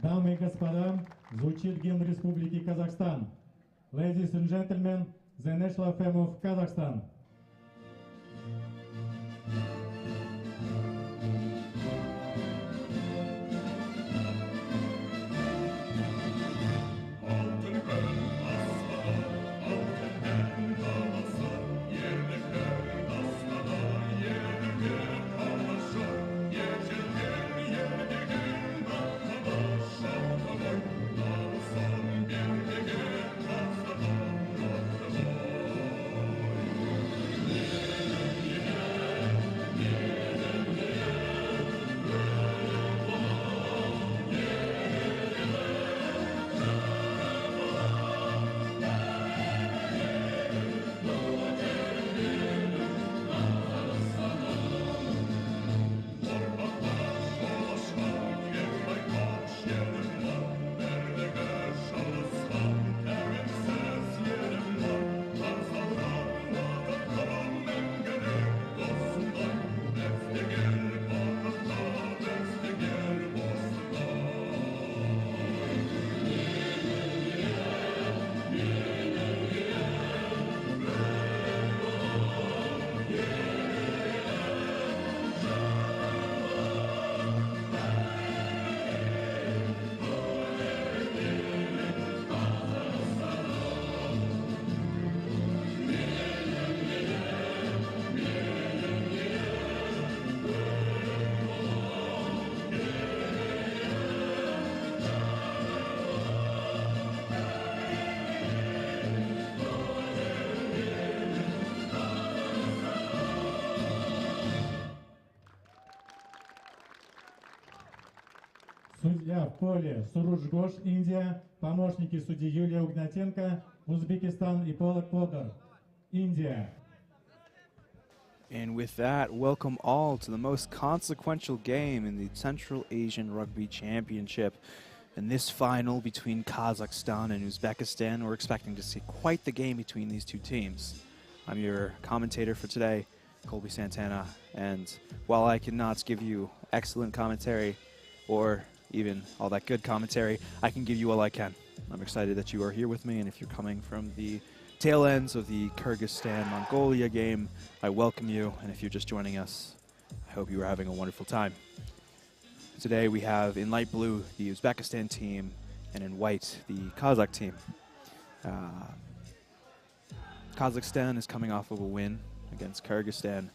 Дамы и господа, звучит гимн Республики Казахстан. Ladies and gentlemen, the national anthem of Kazakhstan. Судья в поле Суруж Гош, Индия, помощники судьи Юлия Угнатенко, Узбекистан и Полак Подар, India. And with that, welcome all to the most consequential game in the Central Asian Rugby Championship. In this final between Kazakhstan and Uzbekistan, we're expecting to see quite the game between these two teams. I'm your commentator for today, Colby Santana, and while I cannot give you excellent commentary or even all that good commentary, I can give you all I can. I'm excited that you are here with me, and if you're coming from the tail ends of the Kyrgyzstan-Mongolia game, I welcome you, and if you're just joining us, I hope you are having a wonderful time. Today we have in light blue the Uzbekistan team, and in white the Kazakh team. Kazakhstan is coming off of a win against Kyrgyzstan,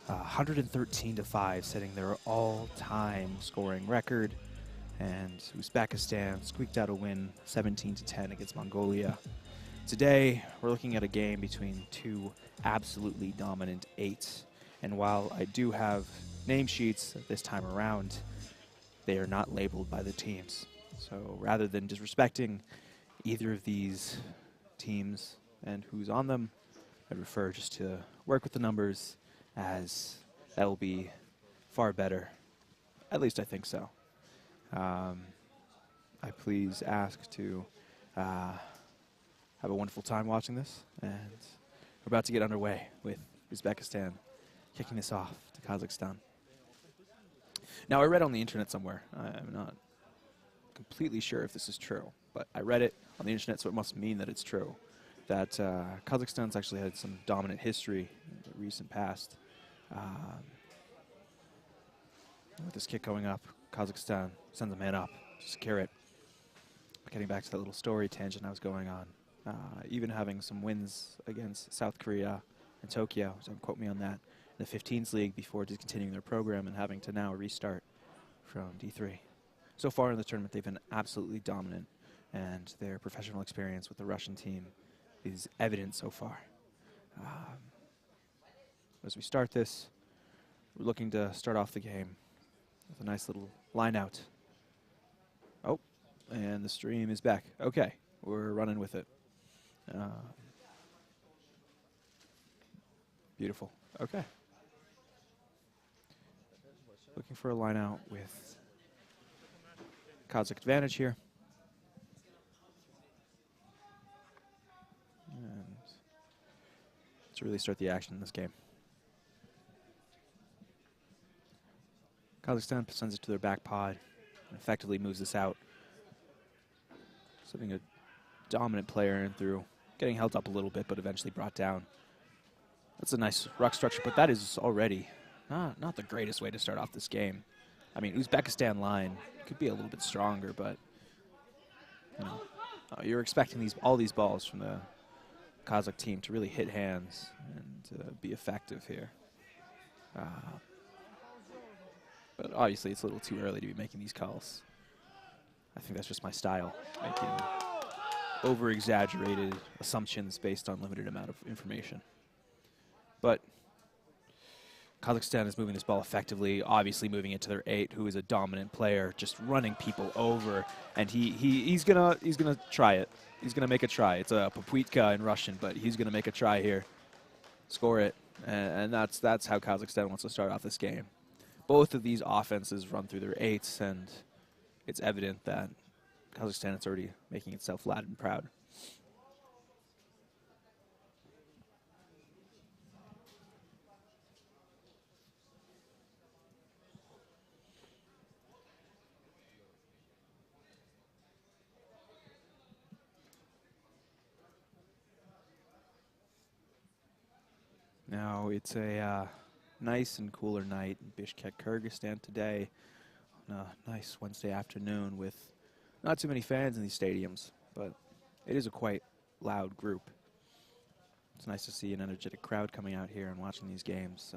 113-5, setting their all-time scoring record. And Uzbekistan squeaked out a win 17-10 against Mongolia. Today, we're looking at a game between two absolutely dominant eights. And while I do have name sheets this time around, they are not labeled by the teams. So rather than disrespecting either of these teams and who's on them, I prefer just to work with the numbers, as that will be far better. At least I think so. I please ask to have a wonderful time watching this, and we're about to get underway with Uzbekistan kicking this off to Kazakhstan. Now, I read on the internet somewhere, I'm not completely sure if this is true, but I read it on the internet, so it must mean that it's true, that Kazakhstan's actually had some dominant history in the recent past. With this kick going up, Kazakhstan sends a man up to secure it. Getting back to that little story tangent I was going on, even having some wins against South Korea and Tokyo, so don't quote me on that, in the 15s league before discontinuing their program and having to now restart from D3. So far in the tournament, they've been absolutely dominant, and their professional experience with the Russian team is evident so far. As we start this, we're looking to start off the game with a nice little line out. Oh, and the stream is back. Okay, we're running with it. Beautiful. Okay. Looking for a line out with Kazakh advantage here. And to really start the action in this game. Kazakhstan sends it to their back pod and effectively moves this out Sending a dominant player in through. Getting held up a little bit, but eventually brought down. That's a nice ruck structure, but that is already not the greatest way to start off this game. I mean, Uzbekistan line could be a little bit stronger, but you know, you're expecting all these balls from the Kazakh team to really hit hands and be effective here. But obviously, it's a little too early to be making these calls. I think that's just my style, making over-exaggerated assumptions based on limited amount of information. But Kazakhstan is moving this ball effectively, obviously moving it to their 8, who is a dominant player, just running people over, and he's gonna try it. He's gonna make a try. It's a Papuitka in Russian, but he's gonna make a try here, score it, and that's how Kazakhstan wants to start off this game. Both of these offenses run through their 8s, and it's evident that Kazakhstan is already making itself loud and proud. Now it's a nice and cooler night in Bishkek, Kyrgyzstan today, on a nice Wednesday afternoon with not too many fans in these stadiums, but it is a quite loud group. It's nice to see an energetic crowd coming out here and watching these games.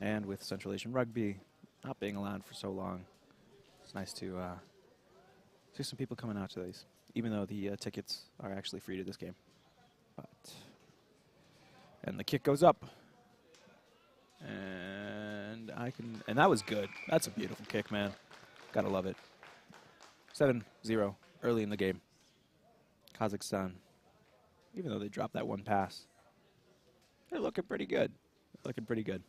And with Central Asian Rugby not being allowed for so long, it's nice to see some people coming out to these, even though the tickets are actually free to this game. And the kick goes up. And that was good. That's a beautiful kick, man. Gotta love it. 7-0 early in the game. Kazakhstan, even though they dropped that one pass, they're looking pretty good. Looking pretty good.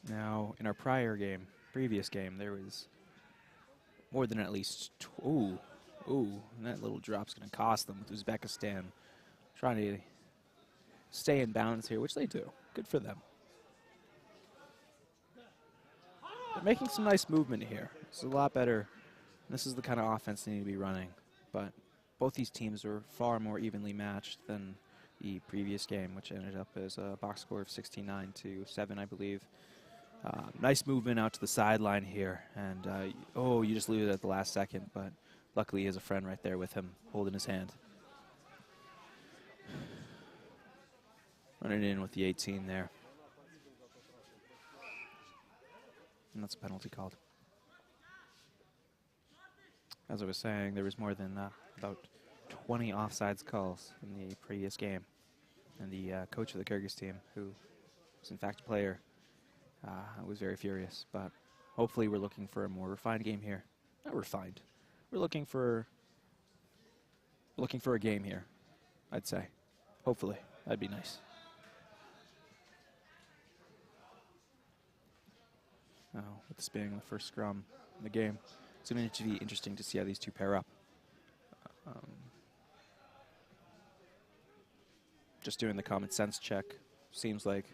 Now, in our previous game, there was more than at least and that little drop's going to cost them with Uzbekistan trying to stay in balance here, which they do. Good for them. They're making some nice movement here. It's a lot better. This is the kind of offense they need to be running. But both these teams are far more evenly matched than the previous game, which ended up as a box score of 69-7, I believe. Nice movement out to the sideline here, and you just lose it at the last second, but luckily he has a friend right there with him holding his hand. Running in with the 18 there. And that's a penalty called. As I was saying, there was more than about 20 offsides calls in the previous game, and the coach of the Kyrgyz team, who was in fact a player, was very furious, but hopefully we're looking for a more refined game here. Not refined. We're looking for a game here, I'd say. Hopefully. That'd be nice. Now, with this being the first scrum in the game, it's going to be interesting to see how these two pair up. Just doing the common sense check, seems like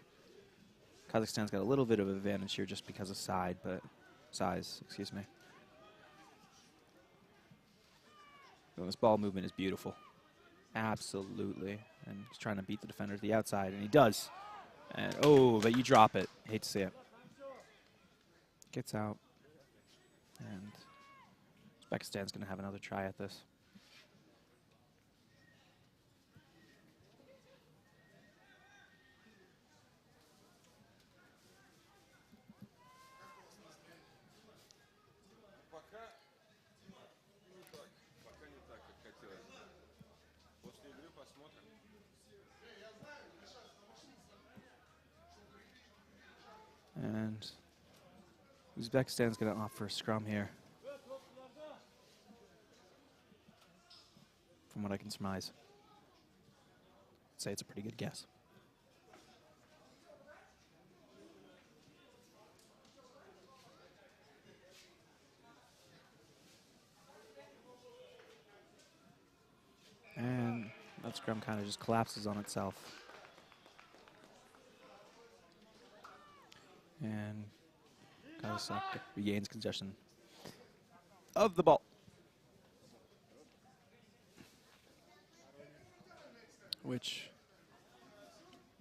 Kazakhstan's got a little bit of advantage here just because of size, excuse me. So this ball movement is beautiful. Absolutely. And he's trying to beat the defender to the outside, and he does. And but you drop it. Hate to see it. Gets out. And Uzbekistan's going to have another try at this. And Uzbekistan's going to opt for a scrum here, from what I can surmise. I'd say it's a pretty good guess. That scrum kind of just collapses on itself. And Kazakhstan regains possession of the ball, which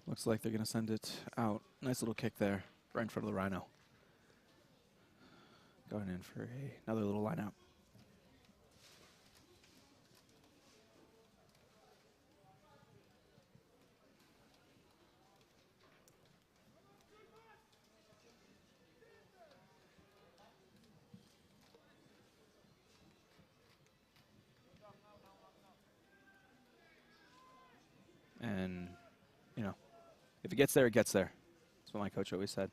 looks like they're going to send it out. Nice little kick there, right in front of the Rhino. Going in for another little line out. And, you know, if it gets there, it gets there. That's what my coach always said.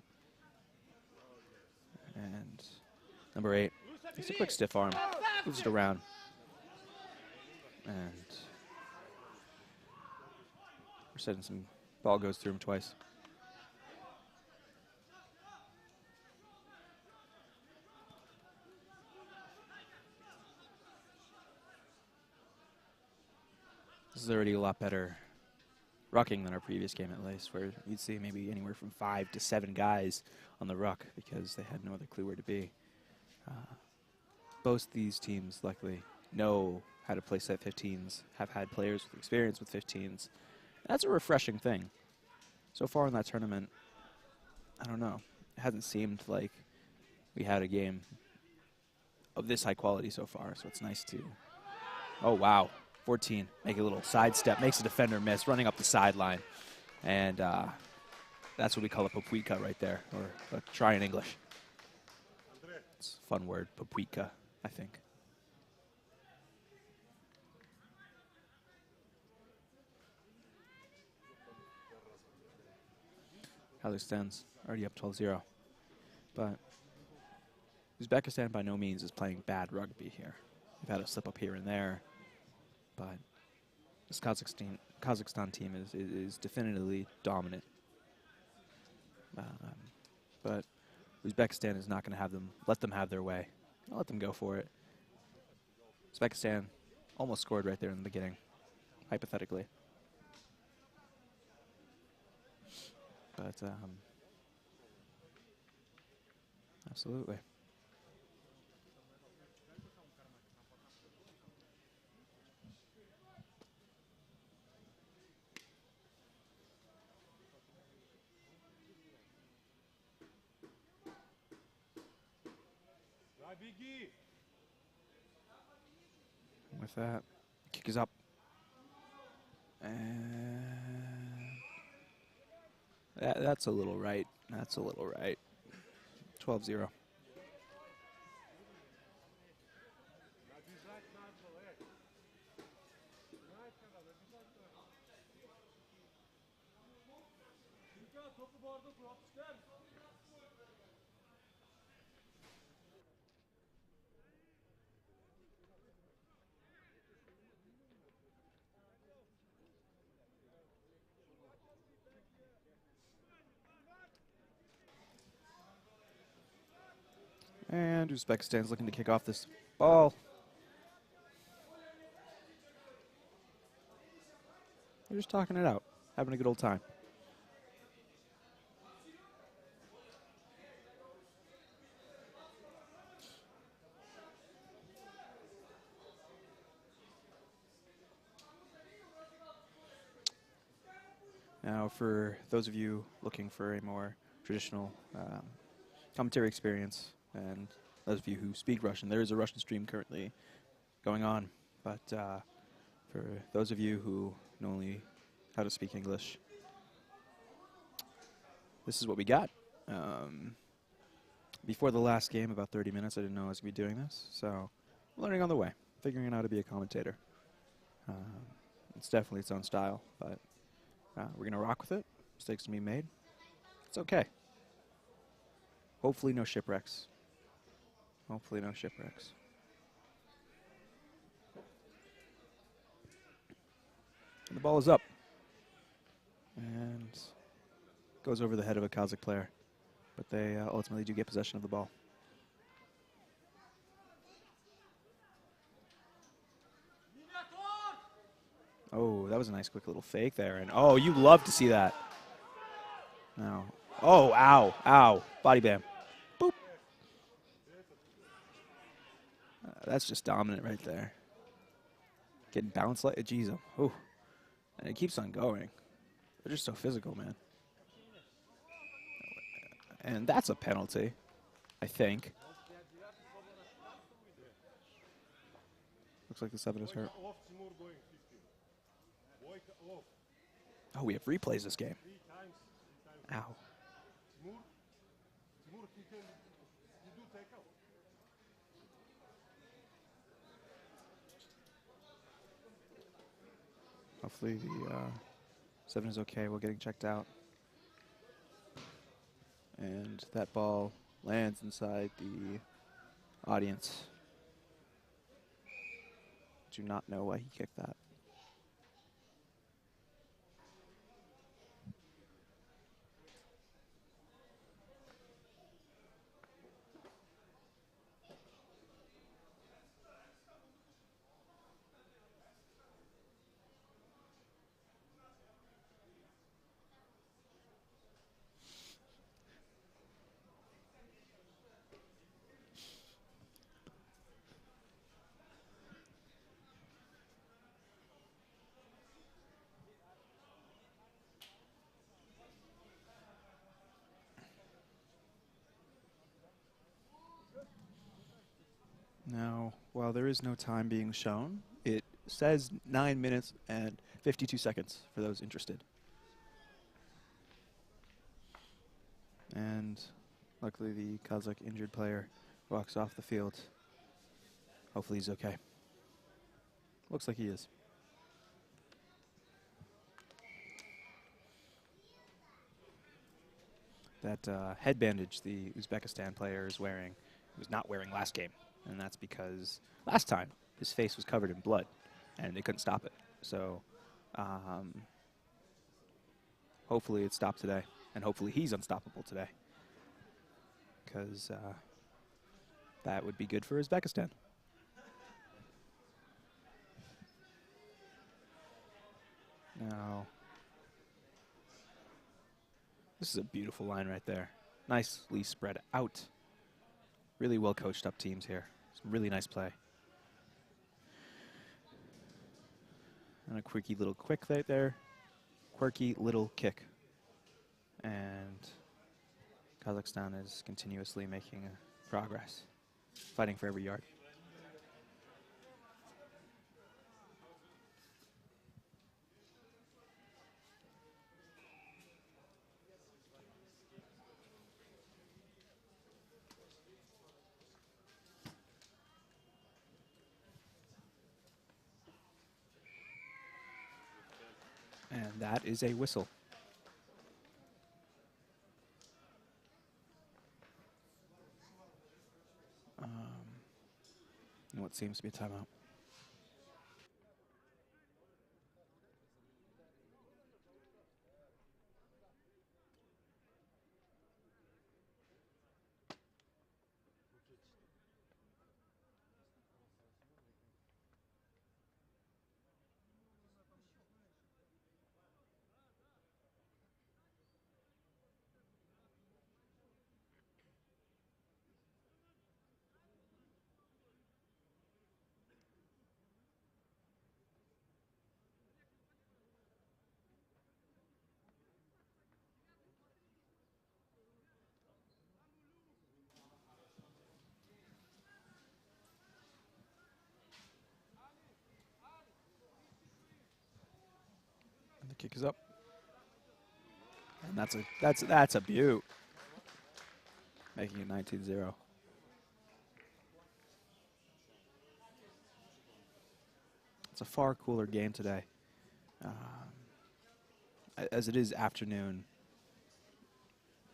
And number 8, it's a quick stiff arm, moves it around. And we're setting some, ball goes through him twice. This is already a lot better rucking than our previous game, at least, where you'd see maybe anywhere from 5 to 7 guys on the ruck because they had no other clue where to be. Both these teams luckily know how to play set 15s, have had players with experience with 15s. That's a refreshing thing. So far in that tournament, I don't know, it hasn't seemed like we had a game of this high quality so far, so it's nice to... Oh, wow. 14, make a little sidestep, makes a defender miss, running up the sideline. And that's what we call a papuika right there, or try in English. It's a fun word, papuika, I think. Kazakhstan's already up 12-0. But Uzbekistan by no means is playing bad rugby here. We've had a slip up here and there. But this Kazakhstan team is definitively dominant. But Uzbekistan is not going to have them, let them have their way. I'll let them go for it. Uzbekistan almost scored right there in the beginning, hypothetically. But absolutely. With that, kick is up. And that's a little right. That's a little right. 12-0. And Uzbekistan's looking to kick off this ball. They're just talking it out, having a good old time. Now, for those of you looking for a more traditional commentary experience, and those of you who speak Russian, there is a Russian stream currently going on. But for those of you who know only how to speak English, this is what we got. Before the last game, about 30 minutes, I didn't know I was going to be doing this. So, learning on the way, figuring out how to be a commentator. It's definitely its own style, but we're going to rock with it. Mistakes to be made. It's okay. Hopefully no shipwrecks. Hopefully no shipwrecks. And the ball is up. And goes over the head of a Kazakh player. But they ultimately do get possession of the ball. Oh, that was a nice quick little fake there. And oh, you love to see that. No. Oh, ow, ow. Body bam. Boop. That's just dominant right there. Getting bounced like a geez. Oh, and it keeps on going. They're just so physical, man. And that's a penalty, I think. Looks like the 7 is hurt. Oh, we have replays this game. Ow. Hopefully the 7 is okay while getting checked out. And that ball lands inside the audience. Do not know why he kicked that. Now, while there is no time being shown, it says 9 minutes and 52 seconds for those interested. And luckily the Kazakh injured player walks off the field. Hopefully he's okay. Looks like he is. That head bandage the Uzbekistan player is wearing, he was not wearing last game. And that's because last time his face was covered in blood and they couldn't stop it. So hopefully it stopped today. And hopefully he's unstoppable today. Because that would be good for Uzbekistan. Now, this is a beautiful line right there. Nicely spread out. Really well coached up teams here. Some really nice play. And a quirky little quick right there. Quirky little kick. And Kazakhstan is continuously making progress. Fighting for every yard. And that is a whistle. And what seems to be a timeout. And the kick is up. And that's a beaut. Making it 19-0. It's a far cooler game today. As it is afternoon.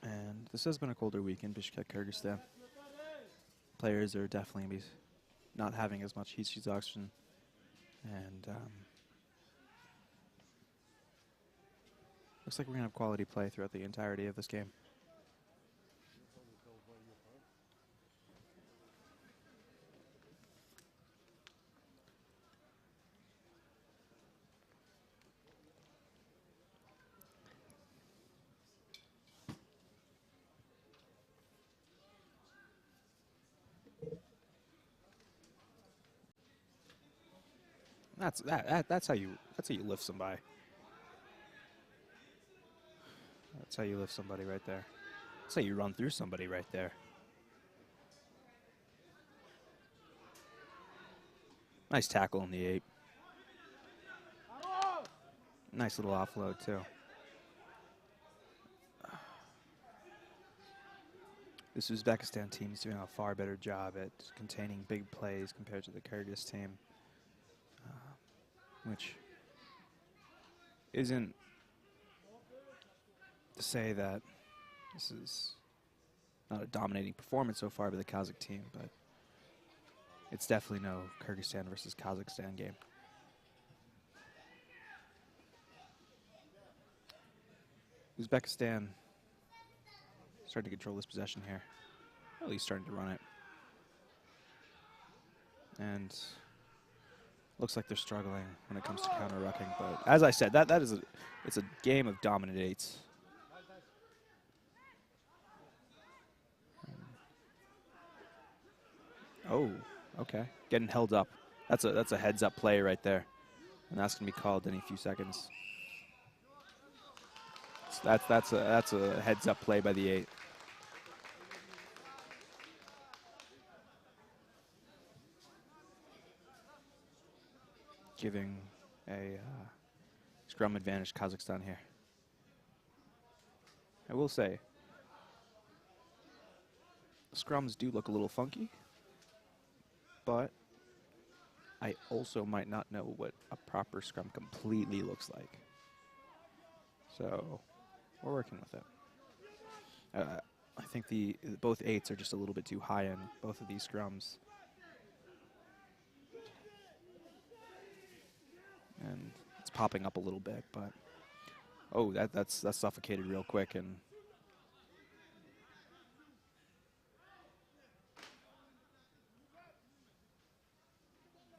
And this has been a colder week in Bishkek, Kyrgyzstan. Players are definitely not having as much heat oxygen. And looks like we're going to have quality play throughout the entirety of this game. That's how you lift somebody. That's how you lift somebody right there. That's how you run through somebody right there. Nice tackle in the 8. Nice little offload too. This Uzbekistan team is doing a far better job at containing big plays compared to the Kyrgyz team, which isn't to say that this is not a dominating performance so far by the Kazakh team, but it's definitely no Kyrgyzstan versus Kazakhstan game. Uzbekistan starting to control this possession here. At least starting to run it. And looks like they're struggling when it comes to counter-rucking. But as I said, it's a game of dominant 8s. Oh, okay. Getting held up. That's a heads-up play right there. And that's going to be called in a few seconds. So that's a heads-up play by the 8. Giving a scrum advantage to Kazakhstan here. I will say, the scrums do look a little funky, but I also might not know what a proper scrum completely looks like. So we're working with it. I think both 8s are just a little bit too high in both of these scrums. And it's popping up a little bit, but oh, that's suffocated real quick. And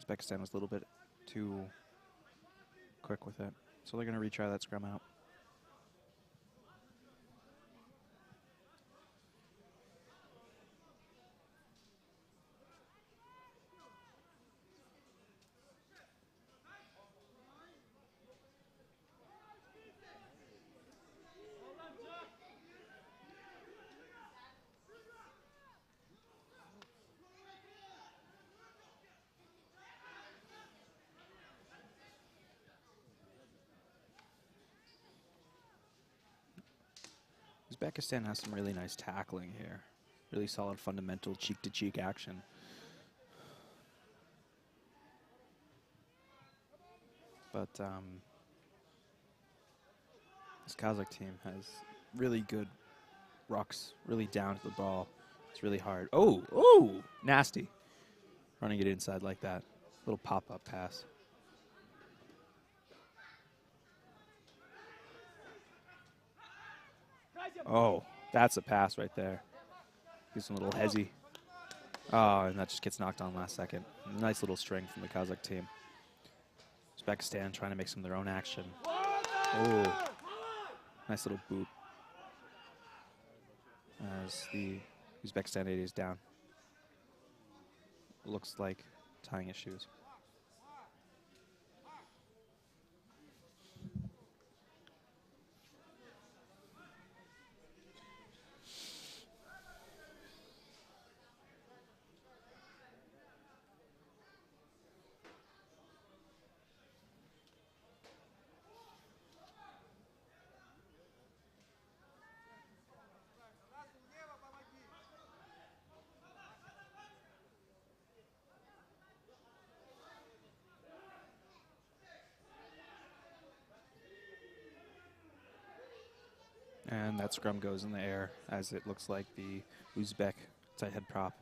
Uzbekistan was a little bit too quick with it, so they're going to retry that scrum out. Uzbekistan has some really nice tackling here. Really solid fundamental cheek-to-cheek action. But this Kazakh team has really good rucks, really down to the ball. It's really hard. Oh, nasty. Running it inside like that. Little pop-up pass. Oh, that's a pass right there. Gives him a little hezzy. Oh, and that just gets knocked on last second. Nice little string from the Kazakh team. Uzbekistan trying to make some of their own action. Oh, nice little boot. As the Uzbekistan 8 is down. Looks like tying his shoes. And that scrum goes in the air as it looks like the Uzbek tight head prop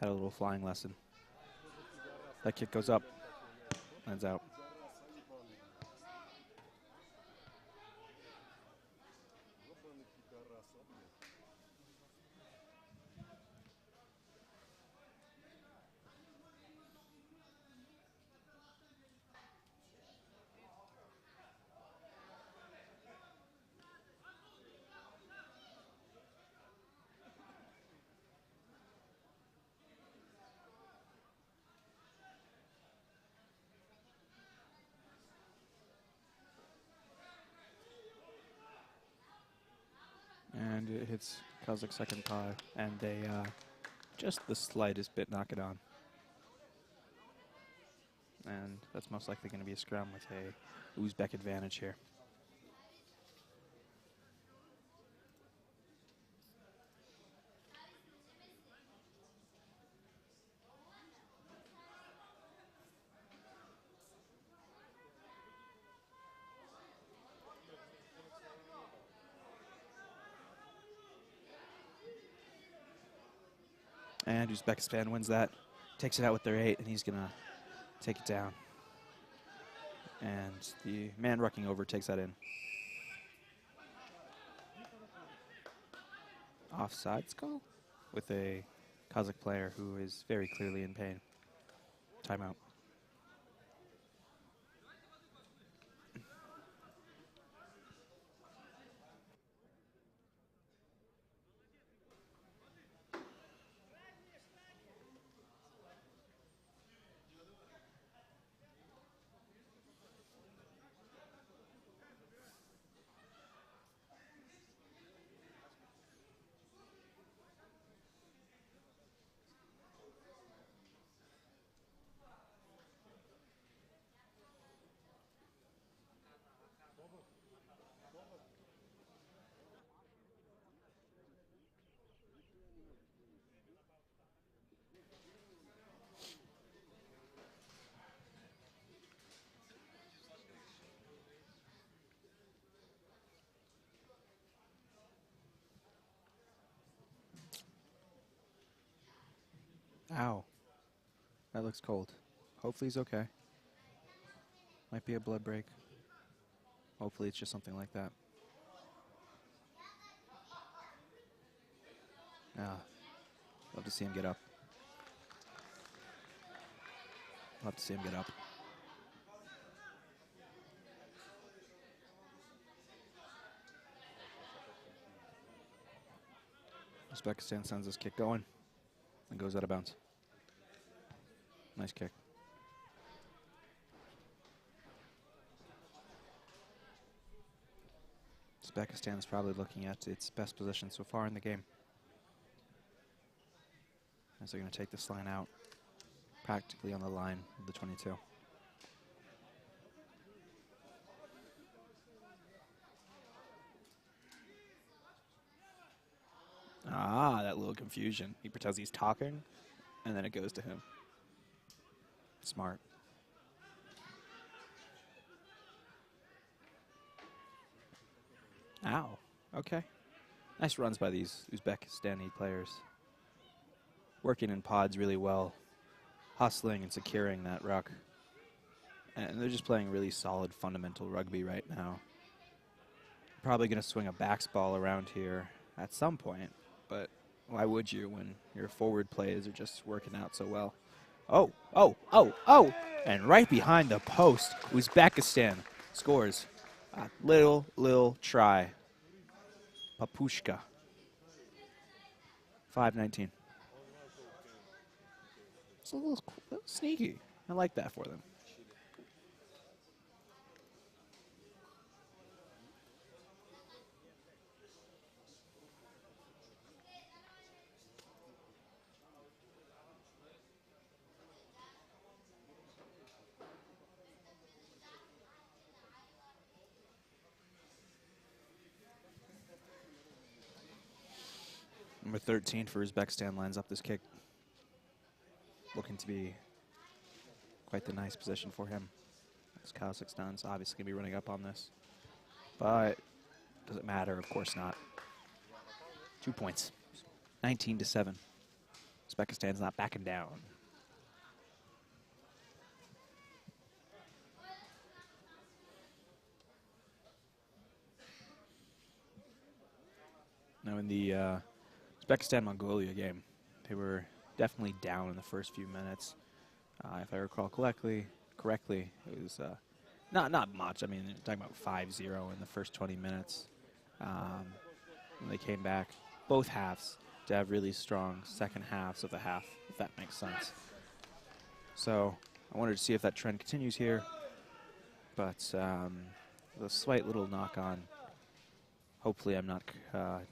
had a little flying lesson. That kick goes up, lands out. and it hits Kazakh second paw, and they just the slightest bit knock it on. And that's most likely going to be a scrum with a Uzbek advantage here. And Uzbekistan wins that, takes it out with their 8, and he's going to take it down. And the man rucking over takes that in. Offsides call with a Kazakh player who is very clearly in pain. Timeout. Ow. That looks cold. Hopefully he's okay. Might be a blood break. Hopefully it's just something like that. Love to see him get up. Love to see him get up. Uzbekistan sends this kick going and goes out of bounds. Nice kick. Uzbekistan is probably looking at its best position so far in the game, as they're going to take this line out practically on the line of the 22. Ah, that little confusion. He pretends he's talking, and then it goes to him. Smart. Ow. Okay. Nice runs by these Uzbekistani players. Working in pods really well. Hustling and securing that ruck. And they're just playing really solid fundamental rugby right now. Probably going to swing a backs ball around here at some point. But why would you when your forward plays are just working out so well? Oh, oh, oh, oh! And right behind the post, Uzbekistan scores a little try. Papushka. 5-19. It's a little sneaky. I like that for them. Number 13 for Uzbekistan lines up this kick. Looking to be quite the nice position for him. As Kazakhstan's obviously going to be running up on this. But does it matter? Of course not. 2 points. 19-7. Uzbekistan's not backing down. Now in the Uzbekistan-Mongolia game, they were definitely down in the first few minutes. If I recall correctly, it was not much. I mean, talking about 5-0 in the first 20 minutes. When they came back, both halves, to have really strong second halves of the half, if that makes sense. So I wanted to see if that trend continues here. But the slight little knock on Hopefully I'm not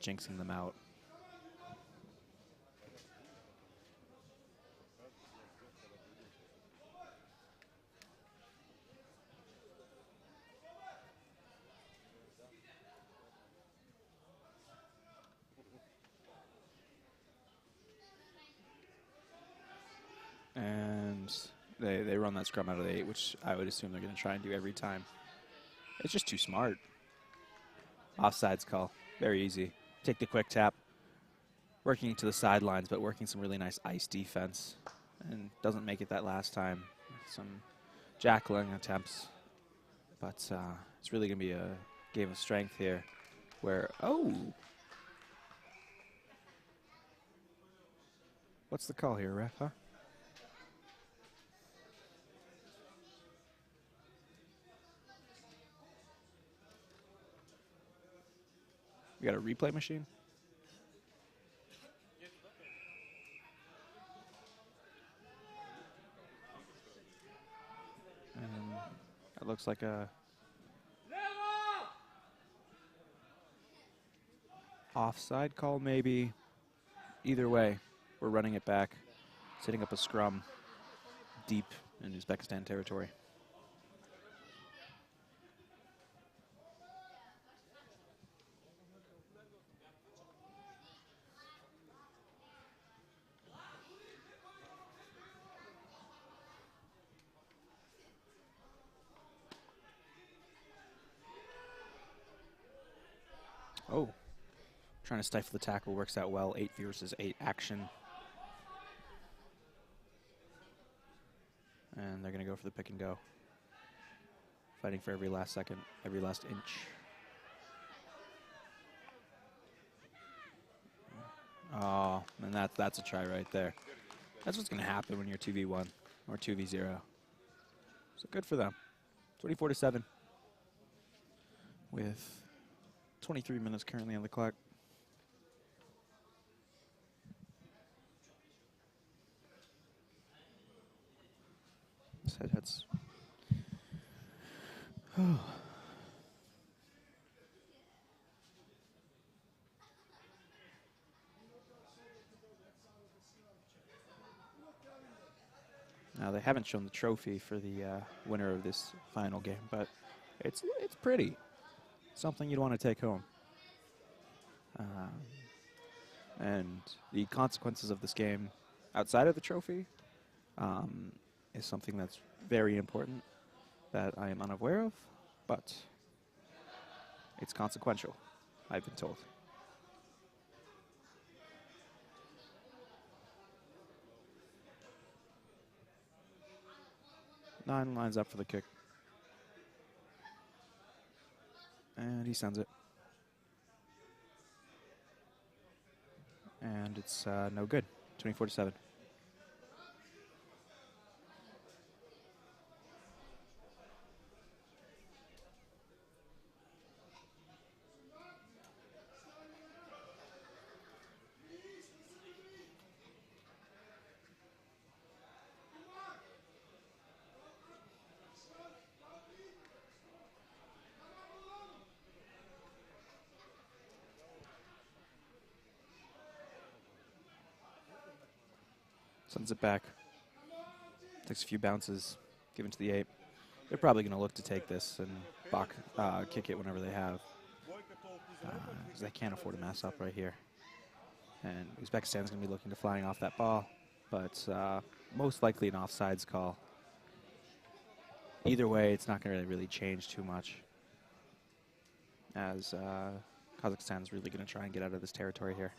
jinxing them out. And they run that scrum out of the 8, which I would assume they're going to try and do every time. It's just too smart. Offsides call. Very easy. Take the quick tap. Working to the sidelines, but working some really nice ice defense. And doesn't make it that last time. Some jackling attempts. But it's really going to be a game of strength here. Where, oh! What's the call here, ref, huh? We got a replay machine? And that looks like a offside call, maybe. Either way, we're running it back, setting up a scrum deep in Uzbekistan territory. Oh, trying to stifle the tackle works out well. 8 versus 8 action. And they're going to go for the pick and go. Fighting for every last second, every last inch. Oh, and that's a try right there. That's what's going to happen when you're 2v1 or 2v0. So good for them. 24-7 with 23 minutes currently on the clock. This head's. Now they haven't shown the trophy for the winner of this final game, but it's pretty. Something you'd want to take home. And the consequences of this game outside of the trophy is something that's very important that I am unaware of, but it's consequential, I've been told. Nine lines up for the kick. And he sends it. And it's no good. 24-7. Sends it back. Takes a few bounces, given to the 8. They're probably going to look to take this and kick it whenever they have. Because they can't afford to mess up right here. And Uzbekistan's going to be looking to flying off that ball. But most likely an offsides call. Either way, it's not going to really change too much. As Kazakhstan's really going to try and get out of this territory here.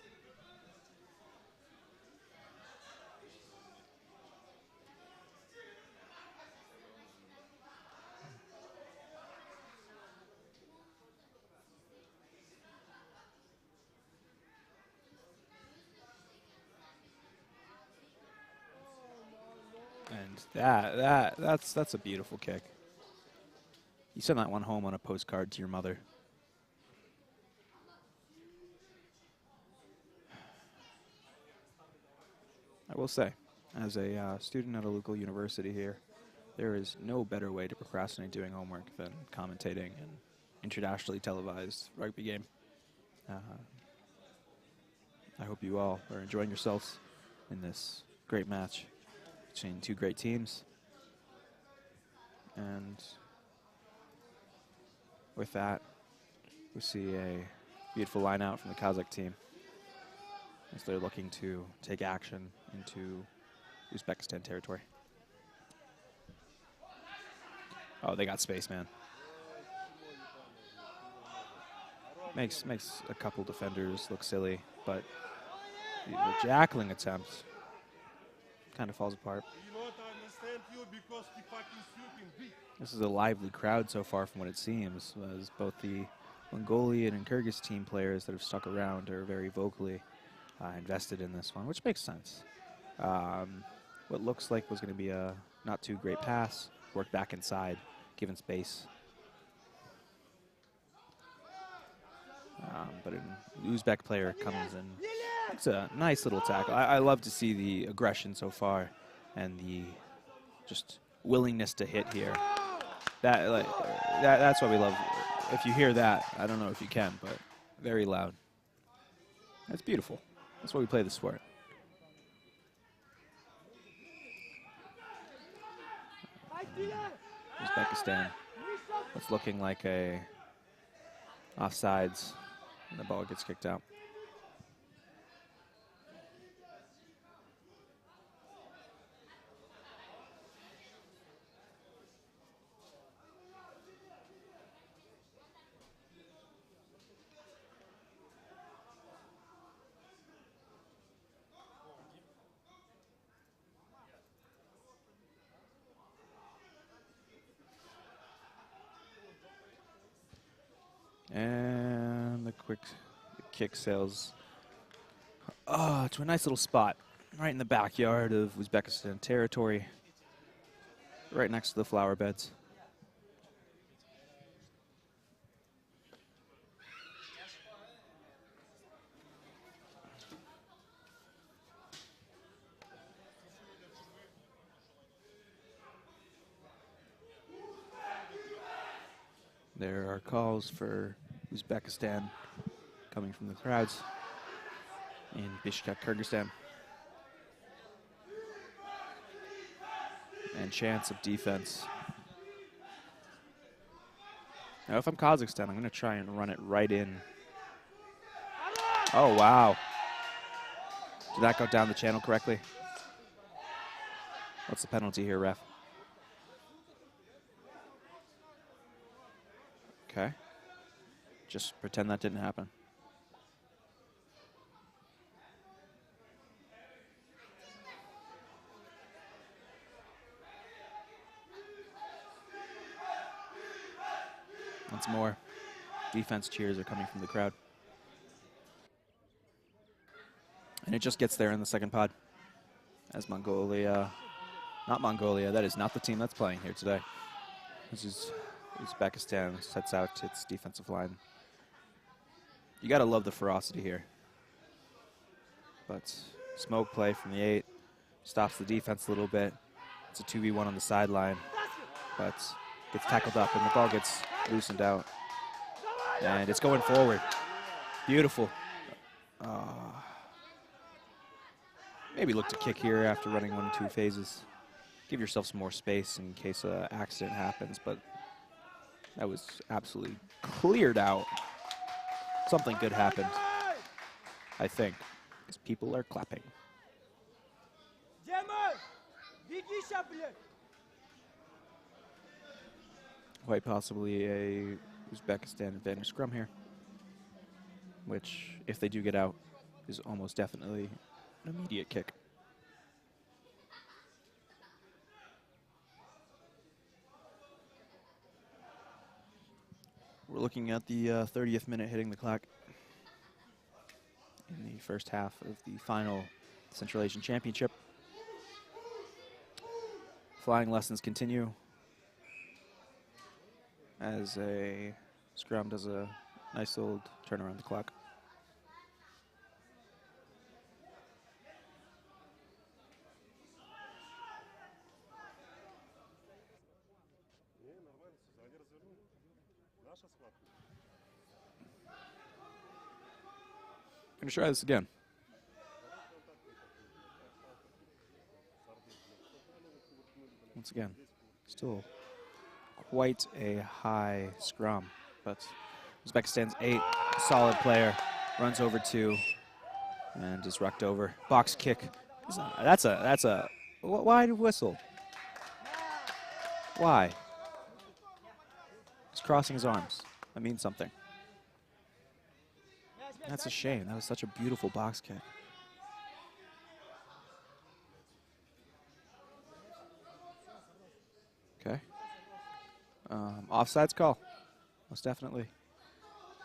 And that's a beautiful kick. You send that one home on a postcard to your mother. I will say, as a student at a local university here, there is no better way to procrastinate doing homework than commentating an internationally televised rugby game. I hope you all are enjoying yourselves in this great match between two great teams. And with that, we see a beautiful line out from the Kazakh team as they're looking to take action into Uzbekistan territory. Oh, they got space, man. Makes a couple defenders look silly, but the jackling attempt kind of falls apart. This is a lively crowd so far from what it seems, as both the Mongolian and Kyrgyz team players that have stuck around are very vocally invested in this one, which makes sense. What looks like was going to be a not too great pass, worked back inside, given space. But an Uzbek player comes in. It's a nice little tackle. I love to see the aggression so far and the just willingness to hit here. That's what we love. If you hear that, I don't know if you can, but very loud. That's beautiful. That's why we play the sport. Uzbekistan. It's looking like a offsides, and the ball gets kicked out. And the quick kick sails to a nice little spot right in the backyard of Uzbekistan territory, right next to the flower beds. There are calls for Uzbekistan coming from the crowds in Bishkek, Kyrgyzstan. And chance of defense. Now, if I'm Kazakhstan, I'm going to try and run it right in. Oh, wow. Did that go down the channel correctly? What's the penalty here, ref? Okay. Just pretend that didn't happen. Once more, defense cheers are coming from the crowd. And it just gets there in the second pod. As Mongolia, not Mongolia, that is not the team that's playing here today. This is Uzbekistan sets out its defensive line. You gotta love the ferocity here. But smoke play from the 8 stops the defense a little bit. It's a 2v1 on the sideline, but gets tackled up and the ball gets loosened out. And it's going forward. Beautiful. Maybe look to kick here after running 1-2 phases. Give yourself some more space in case an accident happens, but that was absolutely cleared out. Something good happened, I think, because people are clapping. Quite possibly a Uzbekistan advantage scrum here, which, if they do get out, is almost definitely an immediate kick. We're looking at the 30th minute hitting the clock in the first half of the final Central Asian Championship. Flying lessons continue as a scrum does a nice old turn around the clock. Gonna try this again. Once again, still quite a high scrum, but Uzbekistan's 8, solid player, runs over 2, and is rucked over. Box kick. That's a why whistle? Why? He's crossing his arms. That means something. That's a shame. That was such a beautiful box kick. Okay. Offsides call, most definitely.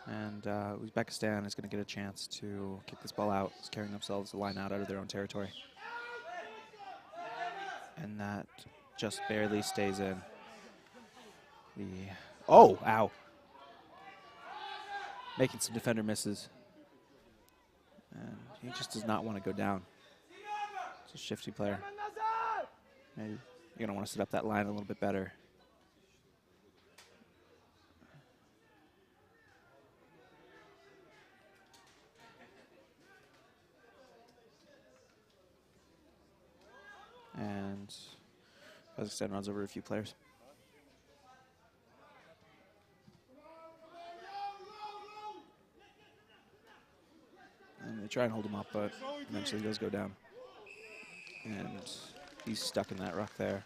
And Uzbekistan is going to get a chance to kick this ball out. It's carrying themselves the line out of their own territory. And that just barely stays in. Oh, ow. Making some defender misses. And he just does not want to go down. It's a shifty player. Maybe you're going to want to set up that line a little bit better. And Kazakhstan runs over a few players. And they try and hold him up, but eventually he does go down. And he's stuck in that ruck there.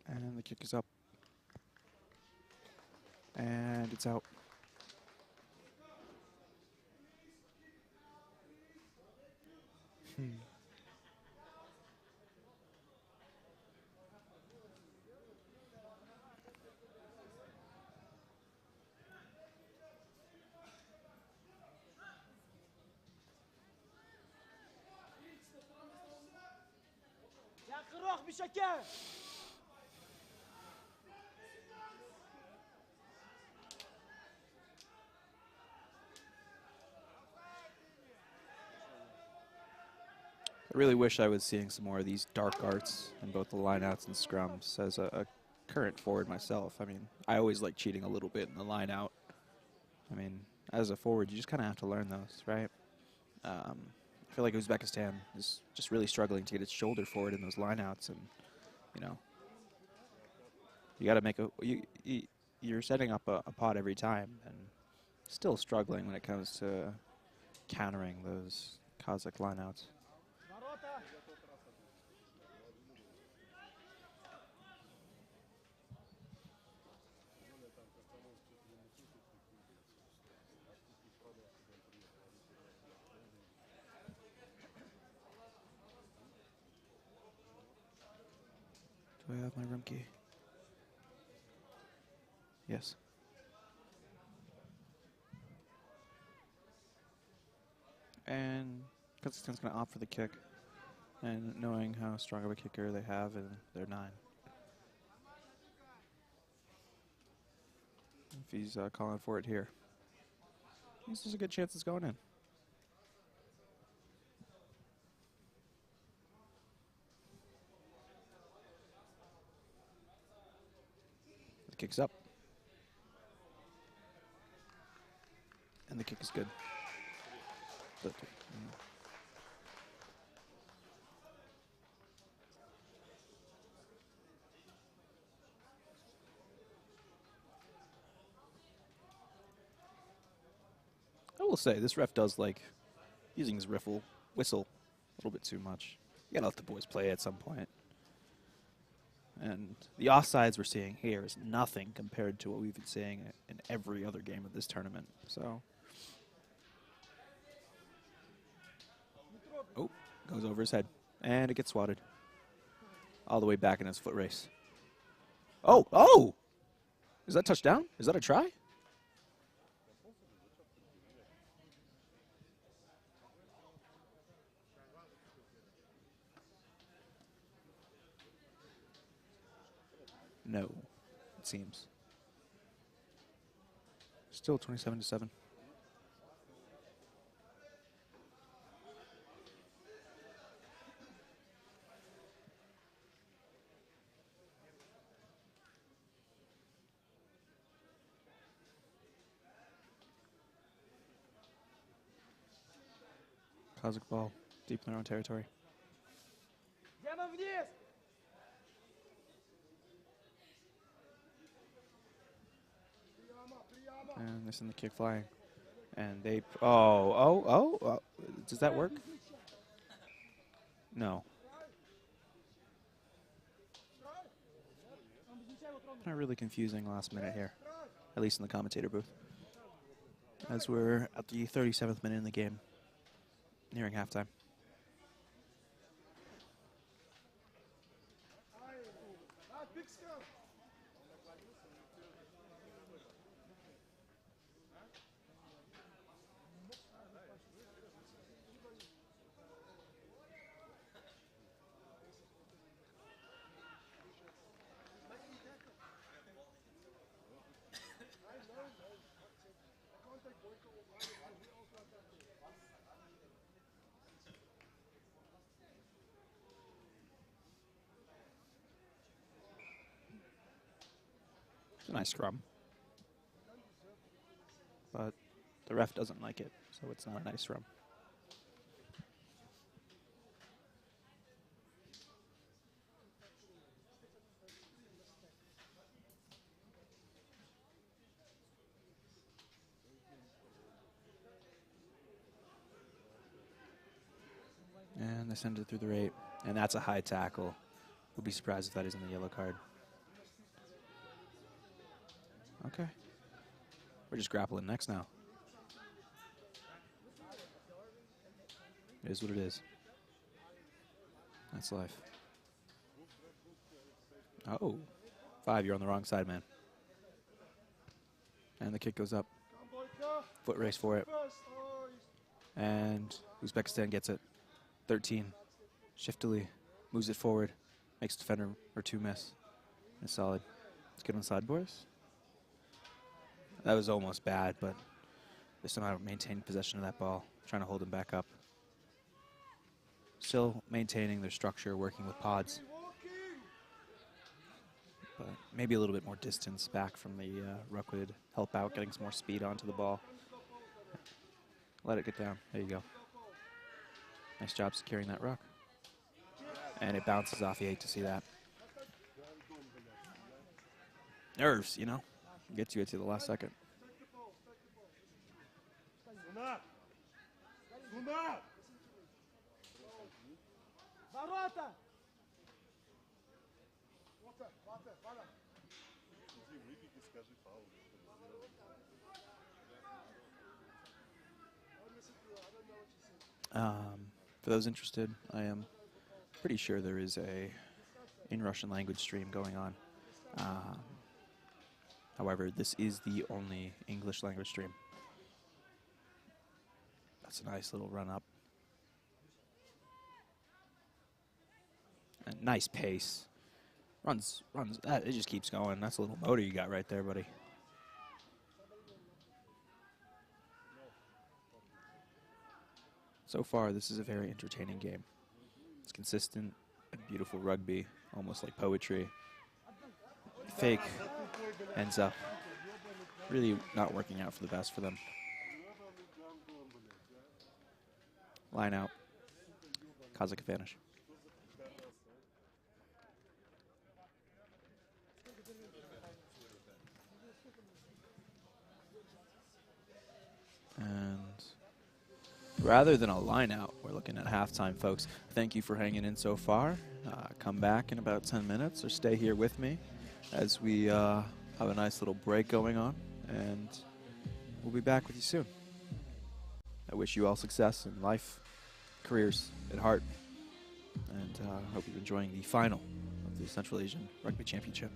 And the kick is up. And it's out. I really wish I was seeing some more of these dark arts in both the lineouts and scrums. As a current forward myself, I mean, I always like cheating a little bit in the lineout. I mean, as a forward, you just kind of have to learn those, right? I feel like Uzbekistan is just really struggling to get its shoulder forward in those lineouts, and you know, you got to make you're setting up a pot every time, and still struggling when it comes to countering those Kazakh lineouts. Do I have my room key? Yes. And Kazakhstan's going to opt for the kick. And knowing how strong of a kicker they have, and they're 9. If he's calling for it here, this is a good chance it's going in. The kick's up. And the kick is good. But, I will say, this ref does like using his whistle a little bit too much. You gotta let the boys play at some point. And the offsides we're seeing here is nothing compared to what we've been seeing in every other game of this tournament. So, oh, goes over his head, and it gets swatted all the way back in his foot race. Oh! Is that touchdown? Is that a try? No, it seems. Still 27-7. Kazakh ball deep in their own territory. And they send the kick flying. And they, does that work? No. Kind of really confusing last minute here, at least in the commentator booth. As we're at the 37th minute in the game, nearing halftime. It's a nice scrum, but the ref doesn't like it, so it's not a nice scrum. And they send it through the rate, and that's a high tackle. We'll be surprised if that isn't a yellow card. Okay. We're just grappling next now. It is what it is. That's life. Oh. 5, you're on the wrong side, man. And the kick goes up. Foot race for it. And Uzbekistan gets it. 13. Shiftily moves it forward. Makes defender or 2 miss. It's solid. Let's get on the side, boys. That was almost bad, but they somehow maintained possession of that ball, trying to hold them back up. Still maintaining their structure, working with pods. But maybe a little bit more distance back from the ruck would help out, getting some more speed onto the ball. Let it get down. There you go. Nice job securing that ruck. And it bounces off. You hate to see that. Nerves, you know. Gets you into the last second. For those interested, I am pretty sure there is a in Russian language stream going on. However, this is the only English language stream. That's a nice little run up. And nice pace. Runs, it just keeps going. That's a little motor you got right there, buddy. So far, this is a very entertaining game. It's consistent and beautiful rugby, almost like poetry. Fake ends up really not working out for the best for them. Line out. Kazakh advantage. And rather than a line out, we're looking at halftime, folks. Thank you for hanging in so far. Come back in about 10 minutes or stay here with me as we have a nice little break going on, and we'll be back with you soon. I wish you all success in life, careers, at heart, and I hope you're enjoying the final of the Central Asian Rugby Championship.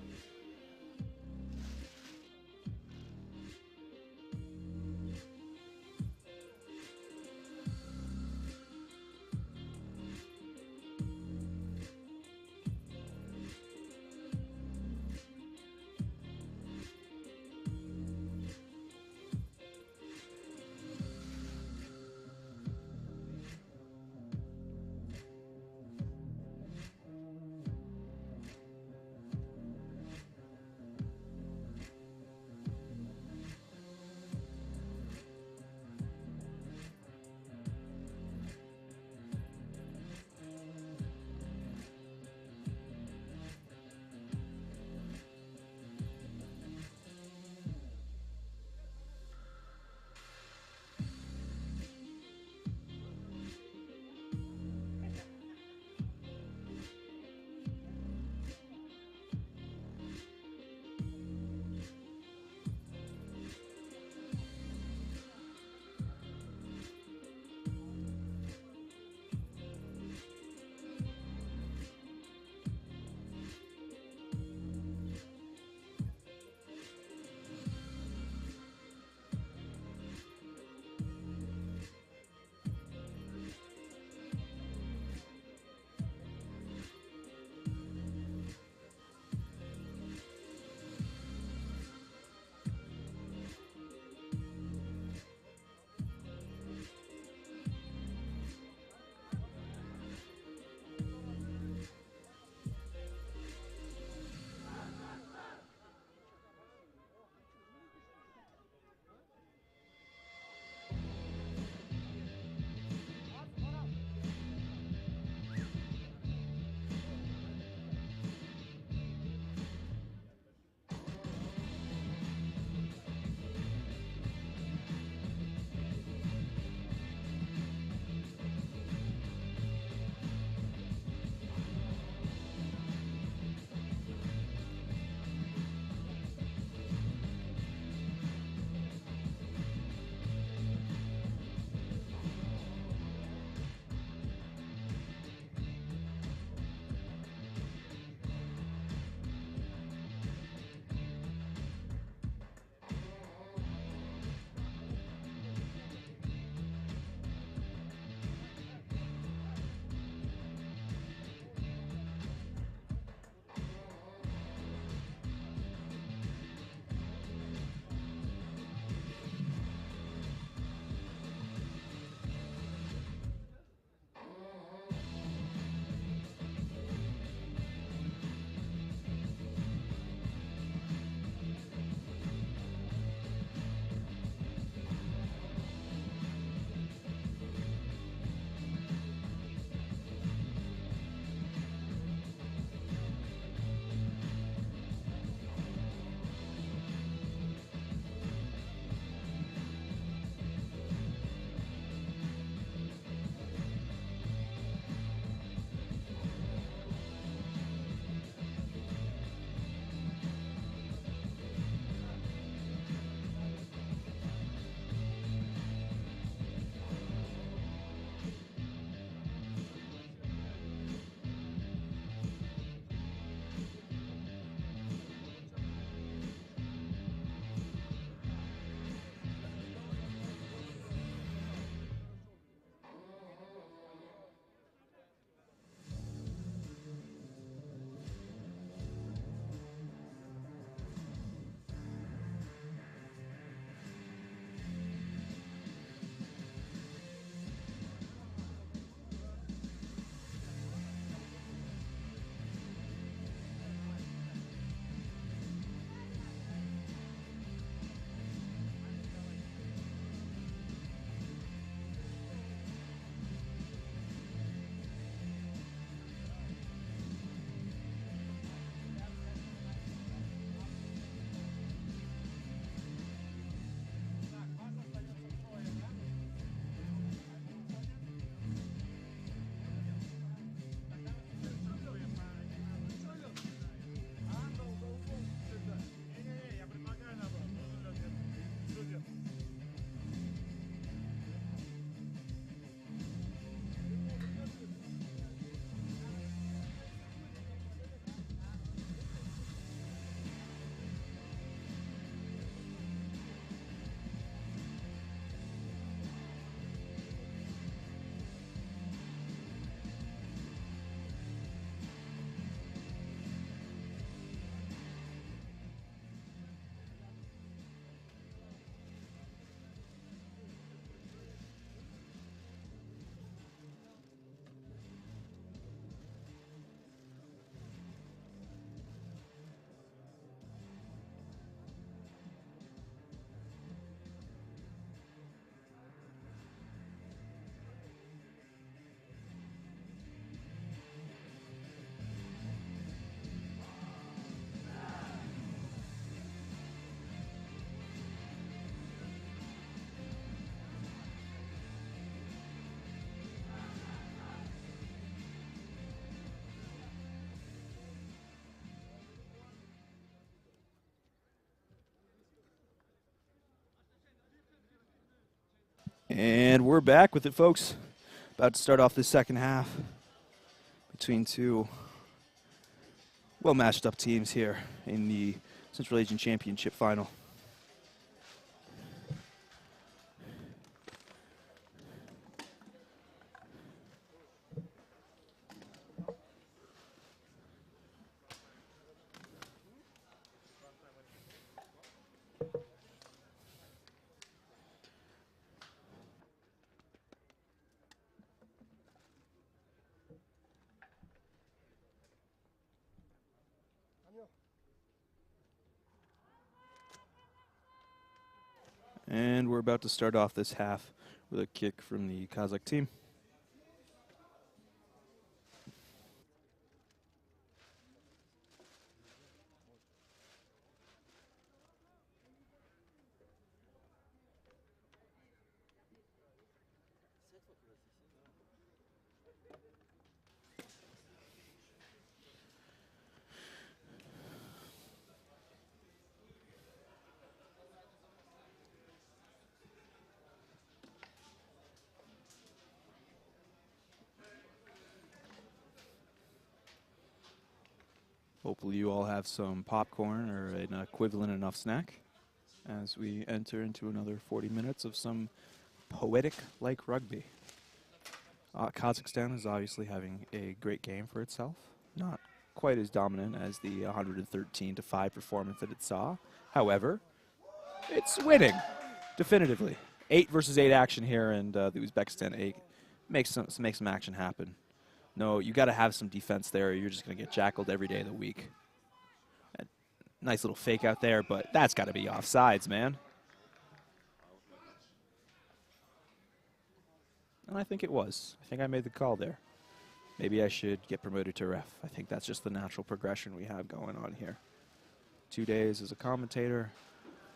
And we're back with it, folks. About to start off the second half between two well-matched up teams here in the Central Asian Championship final. And we're about to start off this half with a kick from the Kazakh team. Hopefully you all have some popcorn or an equivalent enough snack as we enter into another 40 minutes of some poetic-like rugby. Kazakhstan is obviously having a great game for itself. Not quite as dominant as the 113-5 performance that it saw. However, it's winning, definitively. 8 versus 8 action here, and the Uzbekistan 8 makes some action happen. No, you got to have some defense there, or you're just going to get jackaled every day of the week. A nice little fake out there, but that's got to be offsides, man. And I think it was. I think I made the call there. Maybe I should get promoted to ref. I think that's just the natural progression we have going on here. 2 days as a commentator,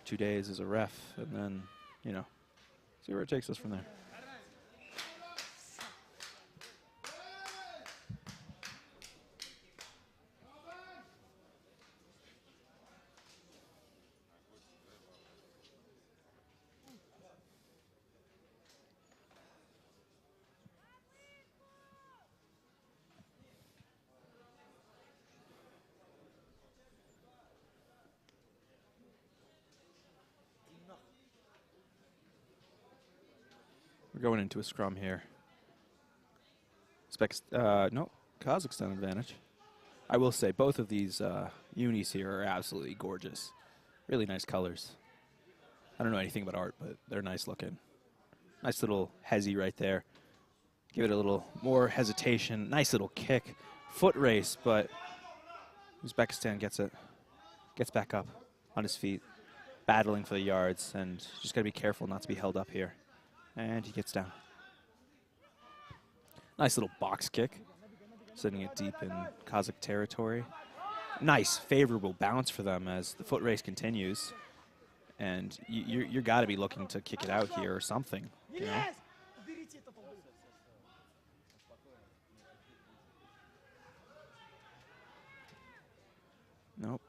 2 days as a ref, and then, you know, see where it takes us from there. We're going into a scrum here. No, Kazakhstan advantage. I will say both of these unis here are absolutely gorgeous. Really nice colors. I don't know anything about art, but they're nice looking. Nice little hezi right there. Give it a little more hesitation. Nice little kick. Foot race, but Uzbekistan gets it. Gets back up on his feet, battling for the yards, and just got to be careful not to be held up here. And he gets down. Nice little box kick, sending it deep in Kazakh territory. Nice, favorable bounce for them as the foot race continues. And you got to be looking to kick it out here or something, you know? Nope.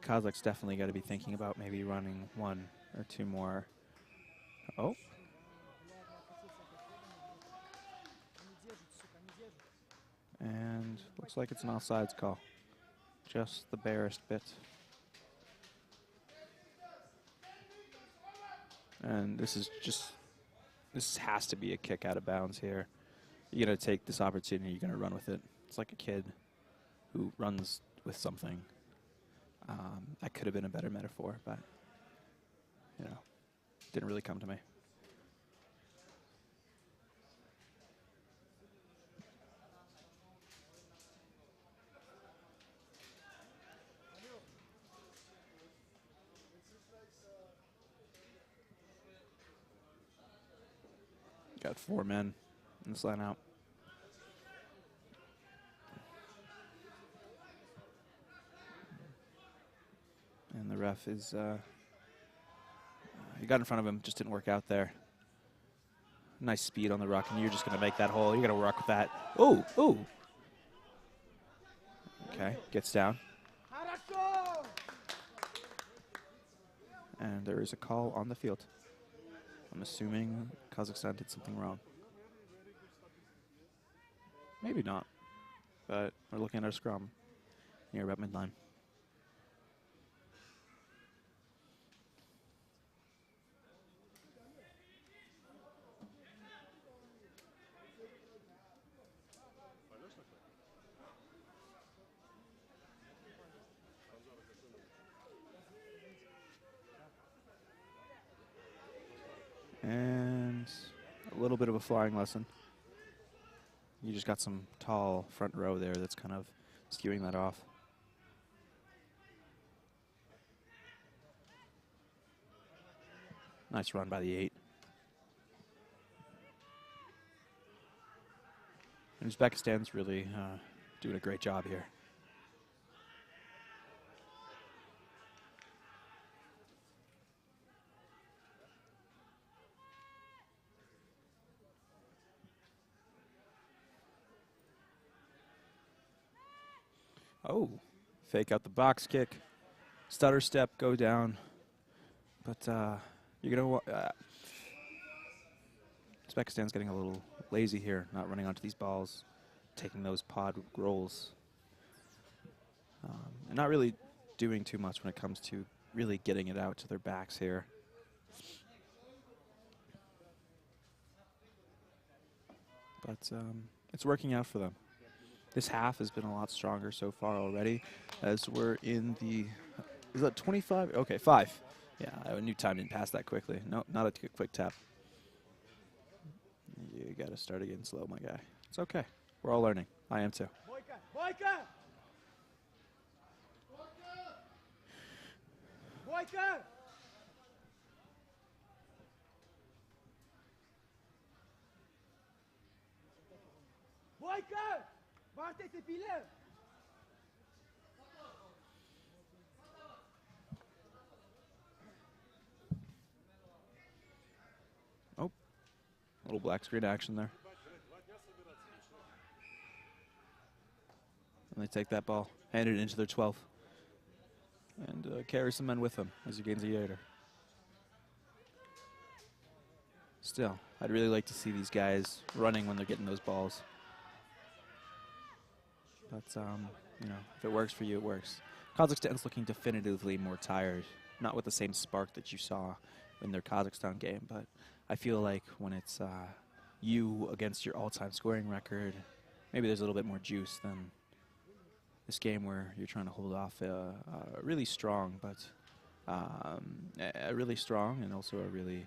Kazakhs definitely got to be thinking about maybe running 1 or 2 more. Oh. And looks like it's an offsides call. Just the barest bit. And this has to be a kick out of bounds here. You're going to take this opportunity, you're going to run with it. It's like a kid who runs with something. That could have been a better metaphor, but, you know, didn't really come to me. Got 4 men in this line out. And the ref is, he got in front of him, just didn't work out there. Nice speed on the ruck, and you're just going to make that hole. You're going to ruck with that. Ooh, ooh. Okay, gets down. And there is a call on the field. I'm assuming Kazakhstan did something wrong. Maybe not, but we're looking at our scrum near about midline. And a little bit of a flying lesson. You just got some tall front row there that's kind of skewing that off. Nice run by the 8. And Uzbekistan's really doing a great job here. Oh, fake out the box kick. Stutter step, go down. But you're going to... Uzbekistan's getting a little lazy here, not running onto these balls, taking those pod rolls. And not really doing too much when it comes to really getting it out to their backs here. But it's working out for them. This half has been a lot stronger so far already, as we're in the, is that 25? Okay, 5. Yeah, I knew time didn't pass that quickly. No, not a quick tap. You got to start again slow, my guy. It's okay. We're all learning. I am too. Oh, little black screen action there. And they take that ball, hand it into their 12, and carry some men with them as he gains a yater. Still, I'd really like to see these guys running when they're getting those balls. But, you know, if it works for you, it works. Kazakhstan's looking definitively more tired, not with the same spark that you saw in their Kazakhstan game, but I feel like when it's you against your all-time scoring record, maybe there's a little bit more juice than this game where you're trying to hold off a really strong, but a really strong and also a really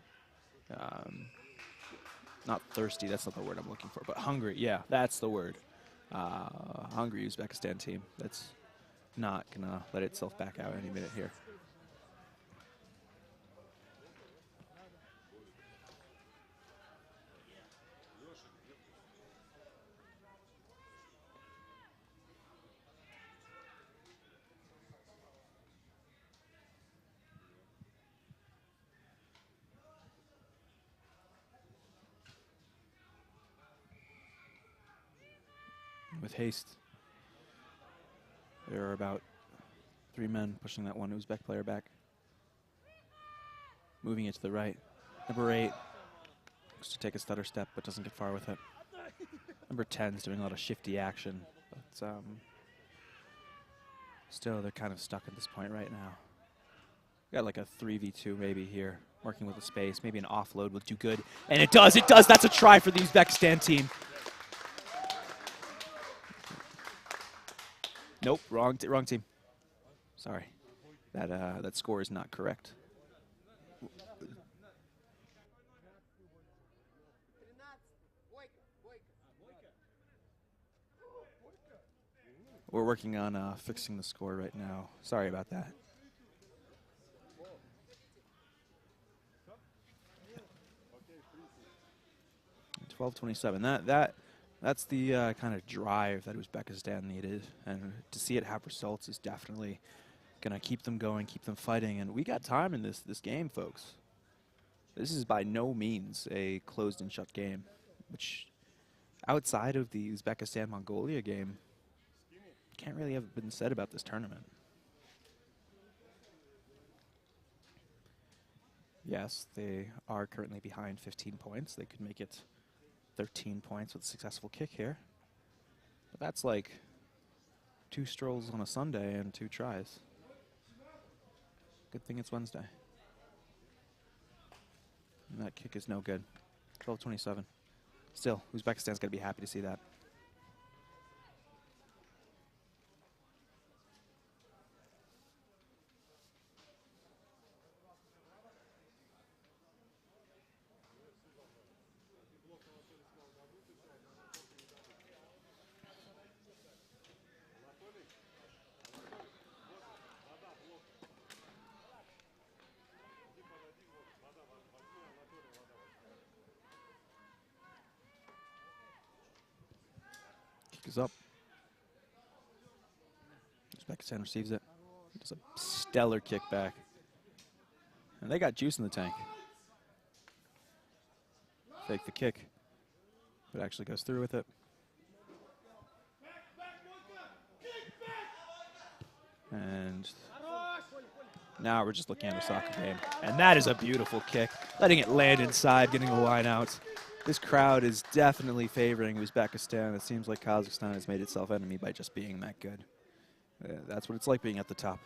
not thirsty, that's not the word I'm looking for, but hungry, yeah, that's the word. Hungry Uzbekistan team that's not going to let itself back out any minute here. With haste, there are about 3 men pushing that one Uzbek player back. Moving it to the right. Number 8 looks to take a stutter step, but doesn't get far with it. Number 10 is doing a lot of shifty action, but still they're kind of stuck at this point right now. Got like a 3v2 maybe here, working with the space. Maybe an offload would do good, and it does. It does. That's a try for the Uzbekistan team. Nope, wrong team. Sorry, that score is not correct. We're working on fixing the score right now. Sorry about that. 12-27. That's the kind of drive that Uzbekistan needed, and to see it have results is definitely gonna keep them going, keep them fighting. And we got time in this game, folks. This is by no means a closed and shut game, which outside of the Uzbekistan-Mongolia game can't really have been said about this tournament. Yes, they are currently behind 15 points. They could make it 13 points with a successful kick here. But that's like 2 strolls on a Sunday and 2 tries. Good thing it's Wednesday. And that kick is no good. 12-27. Still, Uzbekistan's going to be happy to see that. Kick is up. Uzbekistan receives it. Does a stellar kick back. And they got juice in the tank. Fake the kick. But actually goes through with it. And now we're just looking at a soccer game. And that is a beautiful kick. Letting it land inside, getting a line out. This crowd is definitely favoring Uzbekistan. It seems like Kazakhstan has made itself enemy by just being that good. That's what it's like being at the top.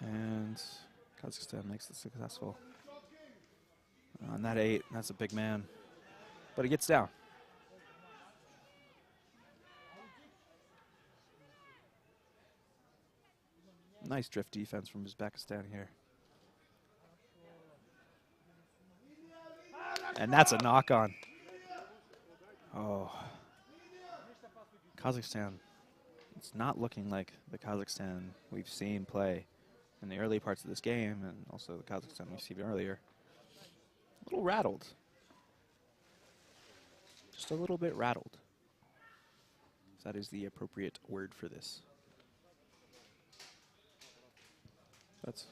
And Kazakhstan makes it successful. On that 8, that's a big man. But he gets down. Nice drift defense from Uzbekistan here. And that's a knock-on. Oh. Kazakhstan, it's not looking like the Kazakhstan we've seen play in the early parts of this game, and also the Kazakhstan we've seen earlier. A little rattled. Just a little bit rattled. If that is the appropriate word for this. That's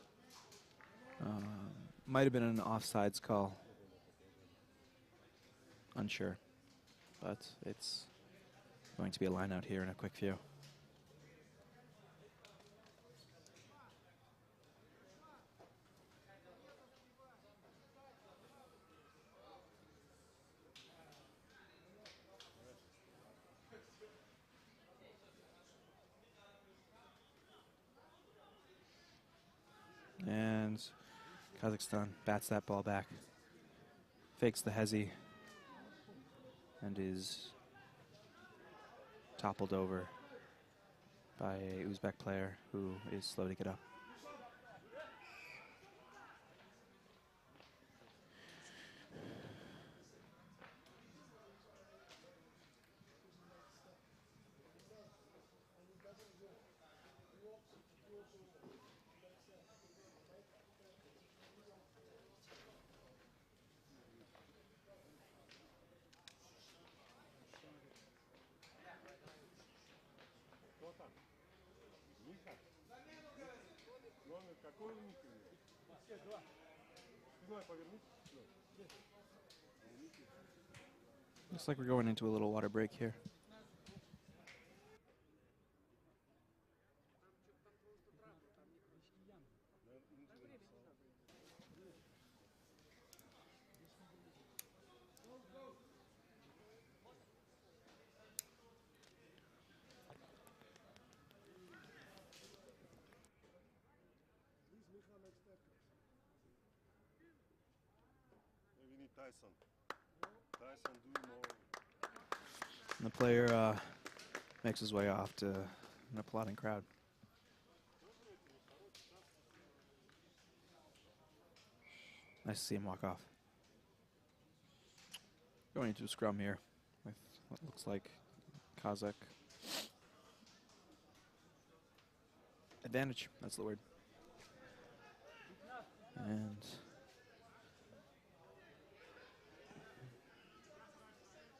might have been an offsides call. Unsure. But it's going to be a line out here in a quick view. And Kazakhstan bats that ball back. Fakes the hezi. And is toppled over by a Uzbek player who is slow to get up. Looks like we're going into a little water break here. And the player makes his way off to an applauding crowd. Nice to see him walk off. Going into a scrum here with what looks like Kazakh Advantage, that's the word. And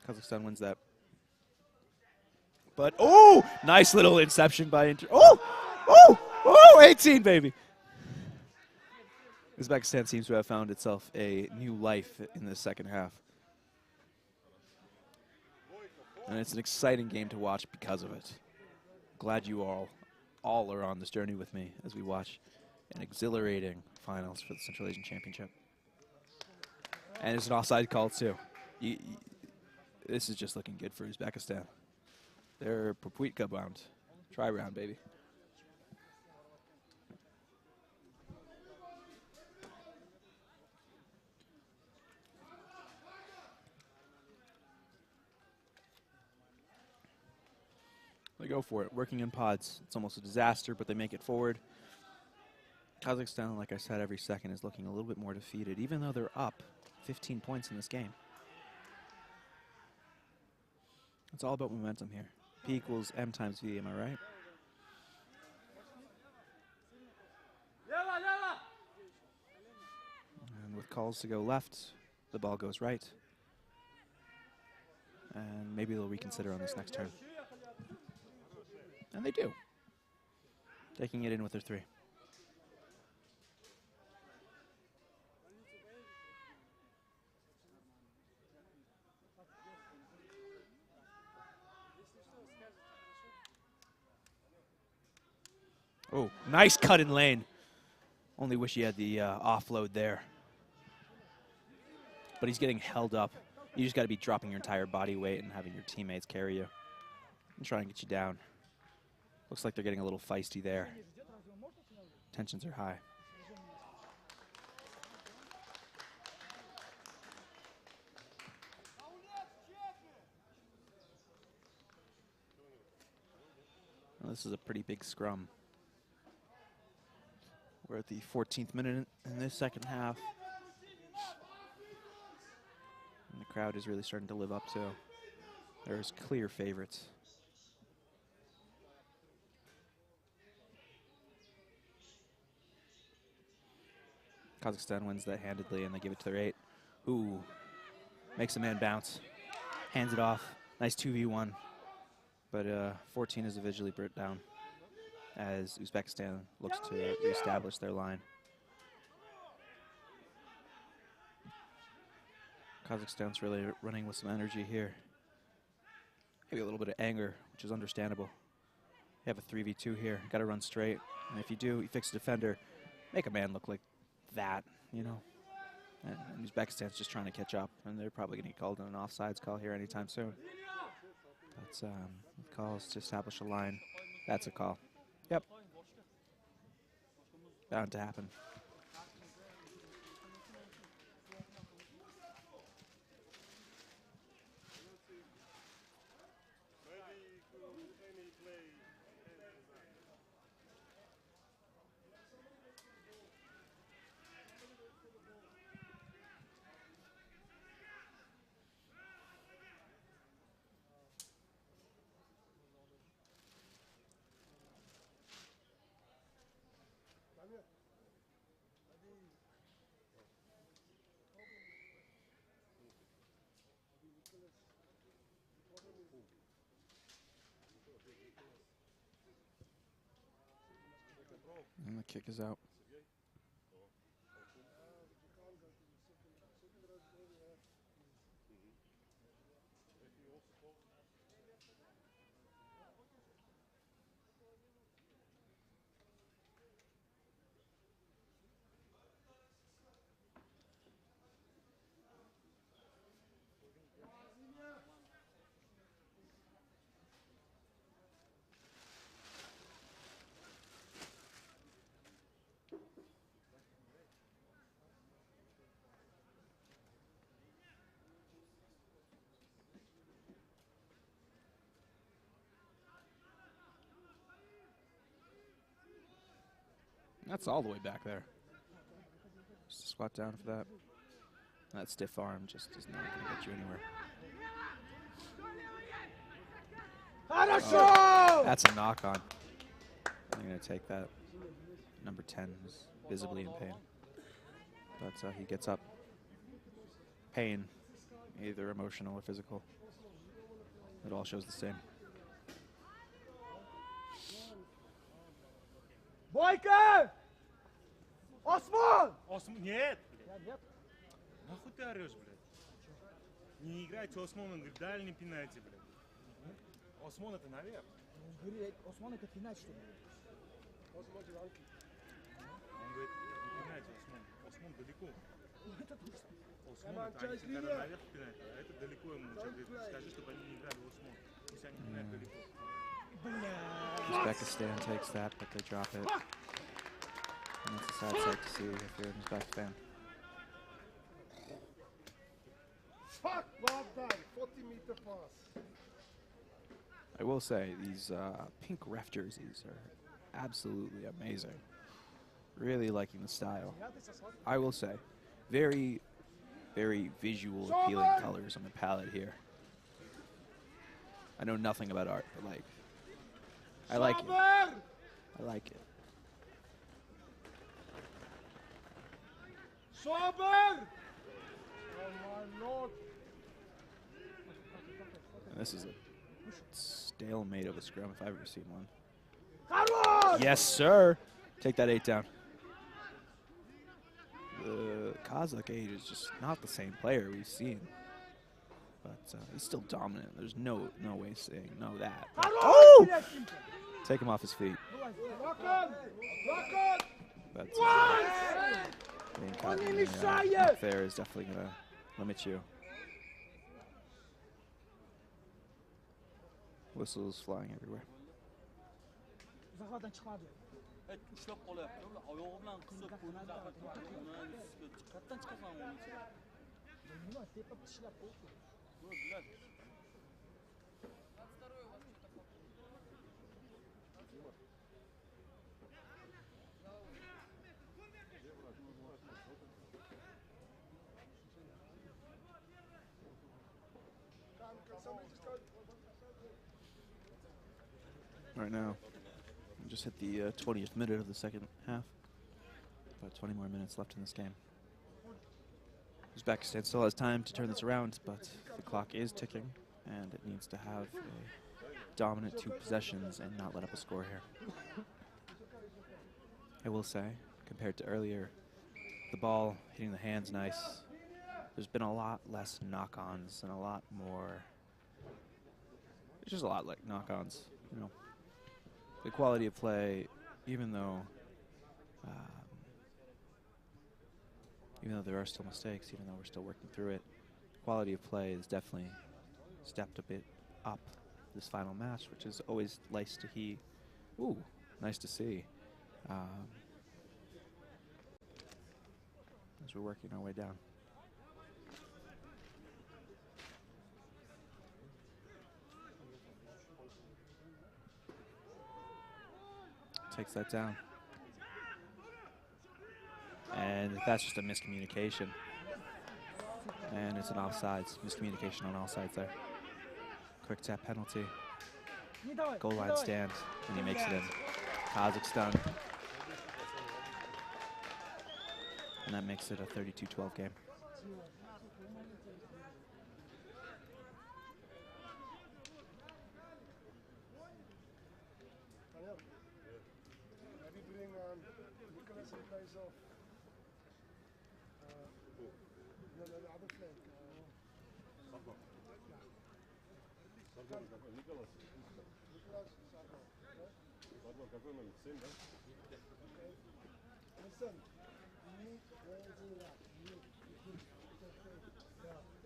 Kazakhstan wins that. But, oh, nice little inception by Inter. Oh, 18, baby. Uzbekistan seems to have found itself a new life in the second half. And it's an exciting game to watch because of it. Glad you all are on this journey with me as we watch an exhilarating finals for the Central Asian Championship. And it's an offside call, too. This is just looking good for Uzbekistan. They're Propuitka bound. Try round, baby. They go for it, working in pods. It's almost a disaster, but they make it forward. Kazakhstan, like I said, every second is looking a little bit more defeated, even though they're up 15 points in this game. It's all about momentum here. P equals M times V, am I right? And with calls to go left, the ball goes right. And maybe they'll reconsider on this next turn. And they do. Taking it in with their 3. Oh, nice cut in lane. Only wish he had the offload there. But he's getting held up. You just got to be dropping your entire body weight and having your teammates carry you and trying to get you down. Looks like they're getting a little feisty there. Tensions are high. Well, this is a pretty big scrum. We're at the 14th minute in this second half. And the crowd is really starting to live up to. There's clear favorites. Kazakhstan wins that handedly, and they give it to their 8. Ooh, makes a man bounce. Hands it off. Nice 2v1. But 14 is eventually brought down as Uzbekistan looks to reestablish their line. Kazakhstan's really running with some energy here. Maybe a little bit of anger, which is understandable. You have a 3v2 here. Got to run straight. And if you do, you fix the defender. Make a man look like that, you know. And Uzbekistan's just trying to catch up, and they're probably going to get called on an offsides call here anytime soon. That's calls to establish a line. That's a call. Yep. Bound to happen. And the kick is out. That's all the way back there. Just squat down for that. That stiff arm just is not going to get you anywhere. Oh, that's a knock on. And going to take that. Number 10 is visibly in pain. But he gets up. Pain, either emotional or physical. It all shows the same. Бойко! Осман! Нет, блядь. Нахуй ты орешь, блядь? Не играйте Осман, он говорит, дальний пенальти, блядь. Осман это наверх. Осман это пенальти, что ли? Он говорит, не пенальти, Осман. Осман далеко. Осман это они всегда наверх пенальти, а это далеко ему. Скажи, чтобы они не играли Осман. Пусть они пенальти далеко. Uzbekistan takes that, but they drop it. And it's a sad sight to see if you're in Uzbekistan. Fuck, well done. 40-meter pass. I will say, these pink ref jerseys are absolutely amazing. Really liking the style. I will say, very, very visual, appealing colors on the palette here. I know nothing about art, but like, I like it. I like it. Sober! Oh my lord. And this is a stalemate of a scrum if I've ever seen one. Carlos! Yes, sir. Take that 8 down. The Kazakh age is just not the same player we've seen. But he's still dominant. There's no way saying no that. Oh! Take him off his feet. But being caught up there is definitely going to limit you. Whistles flying everywhere. Right now, we just hit the 20th minute of the second half. About 20 more minutes left in this game. Uzbekistan still has time to turn this around, but the clock is ticking, and it needs to have a dominant 2 possessions and not let up a score here. I will say, compared to earlier, the ball hitting the hands nice. There's been a lot less knock-ons and a lot more. It's just a lot like knock-ons, you know. The quality of play, even though there are still mistakes, even though we're still working through it, quality of play has definitely stepped a bit up this final match, which is always nice to hear. Ooh, nice to see. As we're working our way down. Takes that down. And that's just a miscommunication. And it's an offsides. Miscommunication on all sides there. Quick tap penalty. Goal line stand. And he makes it in. Kazakhstan. And that makes it a 32-12 game.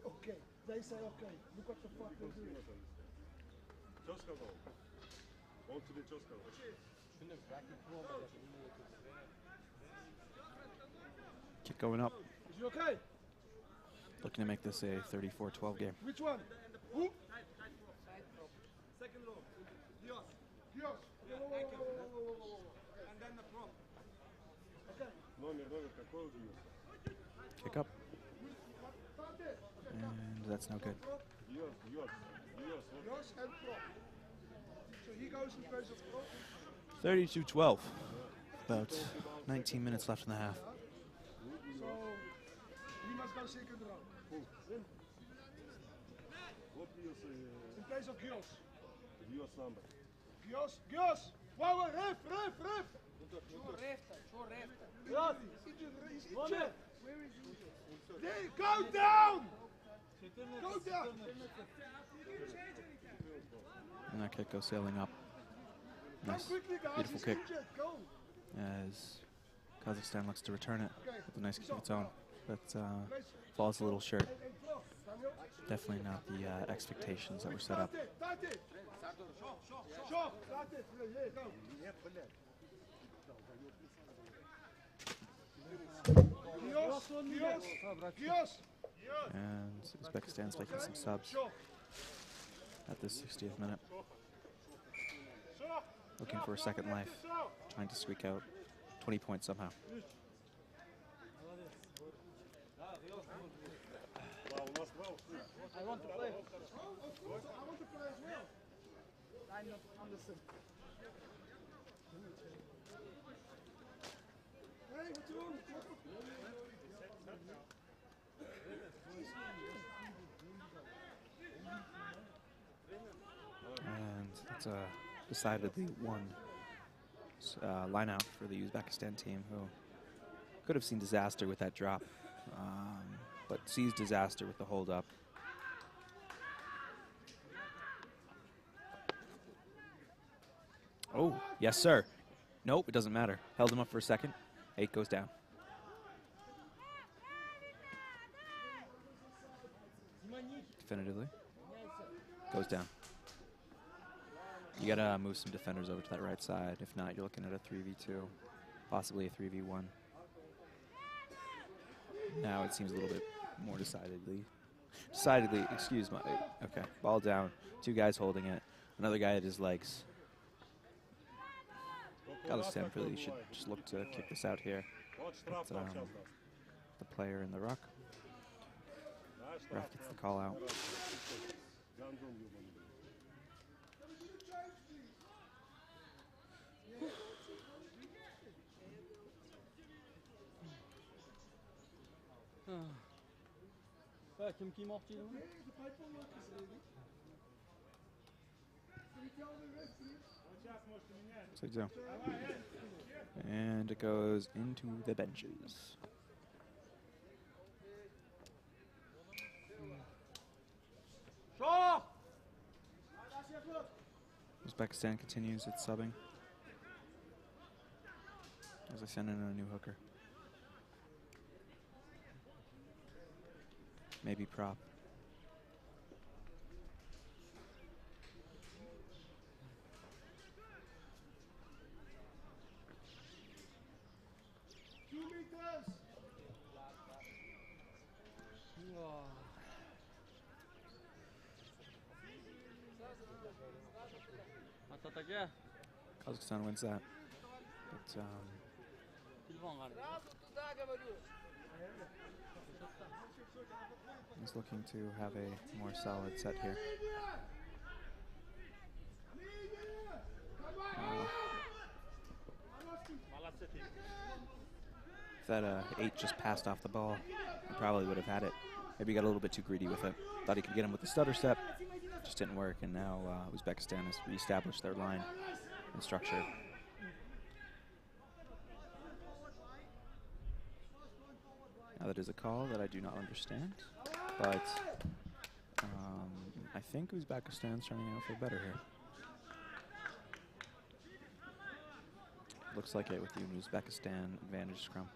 Okay, they say okay. Look what the fuck they do. Kick going up. Is he okay? Looking to make this a 34-12 game. Which one? Who? Second row. Dios. Dios. And then the prop. Okay. Kick up. And that's no good. Dios and prop. So he goes and plays as prop. 32-12. About 19 minutes left in the half. Niemand kan zeker eraan. In place of Gios. Gios! Wow, ref! Ja, he's injured. Where is he? Go down! Go down! And that kick goes sailing up. Go Nice, quickly, guys. beautiful He's kick. injured. Go. As Kazakhstan looks to return it Okay. with a nice kick of its own. But falls a little short. And block, Daniel. Definitely not the expectations that were set up. Start it. Shot. Start it. Yeah, go. Gios. And Uzbekistan's making some subs Shot. at this 60th minute. Looking for a second life. Trying to squeak out 20 points somehow. I want to play. Of course, I want to play as well. I'm not understand. Hey, what's wrong? And it's decidedly one line out for the Uzbekistan team, who could have seen disaster with that drop, but sees disaster with the hold up. Oh, yes, sir. Nope, it doesn't matter. Held him up for a second. 8 goes down. Definitively. Goes down. You gotta move some defenders over to that right side. If not, you're looking at a 3v2, possibly a 3v1. Now it seems a little bit more decidedly, excuse my, okay, ball down, 2 guys holding it, another guy at his legs. Kazakhstan really should just look to kick this out here. But, the player in the ruck. Ref gets the call out. Kim kim optie doen? So. And it goes into the benches. Uzbekistan continues its subbing as I send in a new hooker. Maybe prop. Kazakhstan wins that. But he's looking to have a more solid set here. If that 8 just passed off the ball, he probably would have had it. Maybe got a little bit too greedy with it. Thought he could get him with the stutter step. Just didn't work, and now Uzbekistan has reestablished their line and structure. Now that is a call that I do not understand, but I think Uzbekistan's turning out for better here. Looks like it with the Uzbekistan advantage scrum.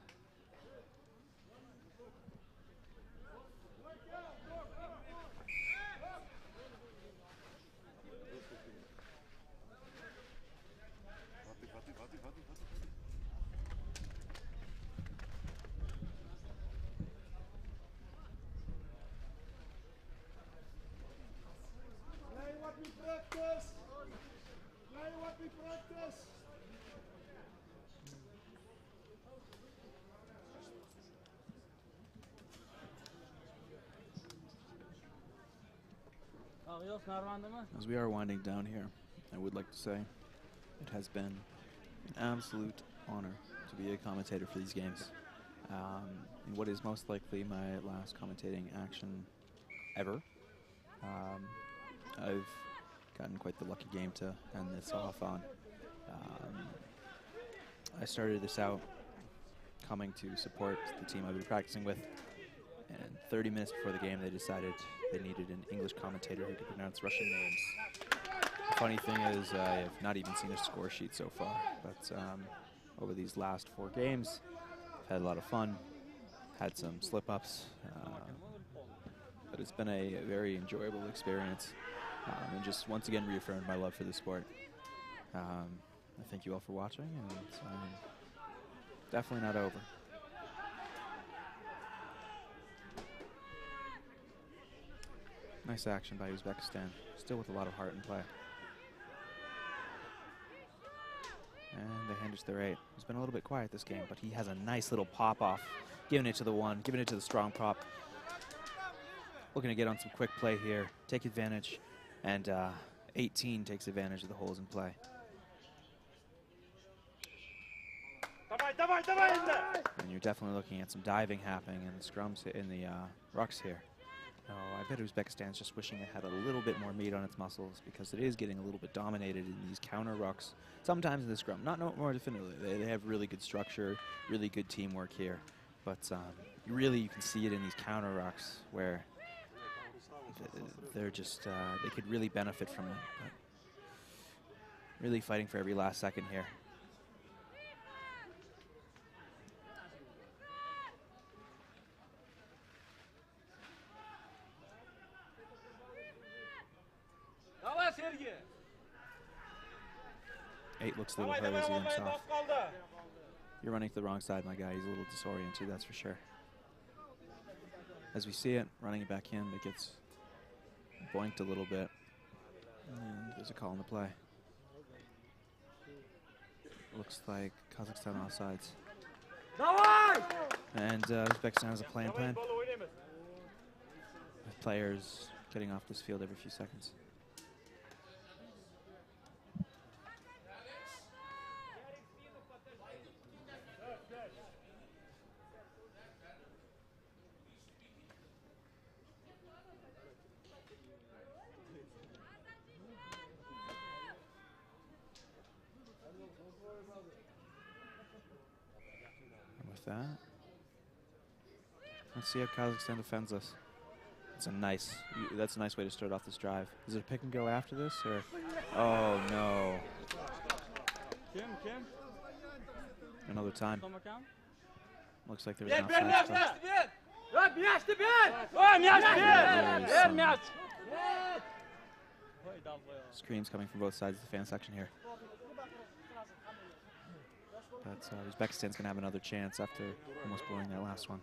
As we are winding down here, I would like to say it has been An absolute honor to be a commentator for these games. In what is most likely my last commentating action ever. I've gotten quite the lucky game to end this off on. I started this out coming to support the team I've been practicing with, and 30 minutes before the game they decided they needed an English commentator who could pronounce Russian names. The funny thing is I have not even seen a score sheet so far, but over these last 4 games I've had a lot of fun, had some slip-ups, but it's been a very enjoyable experience, and just once again reaffirmed my love for the sport. I thank you all for watching, and it's definitely not over. Nice action by Uzbekistan, still with a lot of heart in play. And they hand us their 8. He's been a little bit quiet this game, but he has a nice little pop-off, giving it to the 1, giving it to the strong prop. Looking to get on some quick play here, take advantage, and 18 takes advantage of the holes in play. And you're definitely looking at some diving happening in the scrums, in the rucks here. Oh, I bet Uzbekistan's just wishing it had a little bit more meat on its muscles, because it is getting a little bit dominated in these counter rucks. Sometimes in the scrum, not more definitively. They have really good structure, really good teamwork here. But you can see it in these counter rucks where they're just, they could really benefit from it. But really fighting for every last second here. Eight looks a little hazy himself. You're running to the wrong side, my guy. He's a little disoriented, that's for sure. As we see it, running it back in, it gets boinked a little bit. And there's a call on the play. Looks like Kazakhstan offsides. And Uzbekistan has a plan. With players getting off this field every few seconds. That. Let's see how Kazakhstan defends us. That's a nice way to start off this drive. Is it a pick and go after this, or? Oh no! Another time. Looks like there was an offside. Screams coming from both sides of the fan section here. But Uzbekistan's going to have another chance after almost blowing that last one.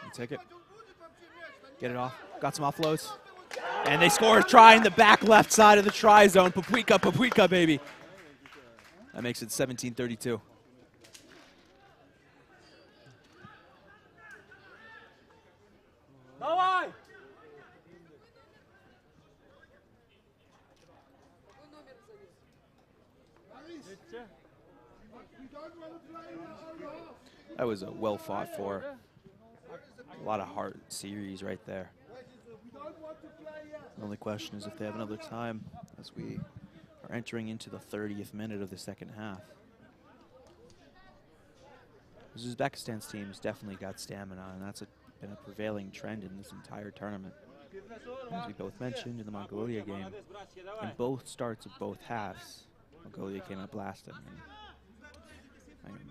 You take it. Get it off. Got some offloads. And they score a try in the back left side of the try zone. Papuika, baby. That makes it 17-32. That was a well fought for, a lot of heart series right there. The only question is if they have another time as we are entering into the 30th minute of the second half. Uzbekistan's team's definitely got stamina, and that's been a prevailing trend in this entire tournament. As we both mentioned in the Mongolia game, in both starts of both halves, Mongolia came out blasting.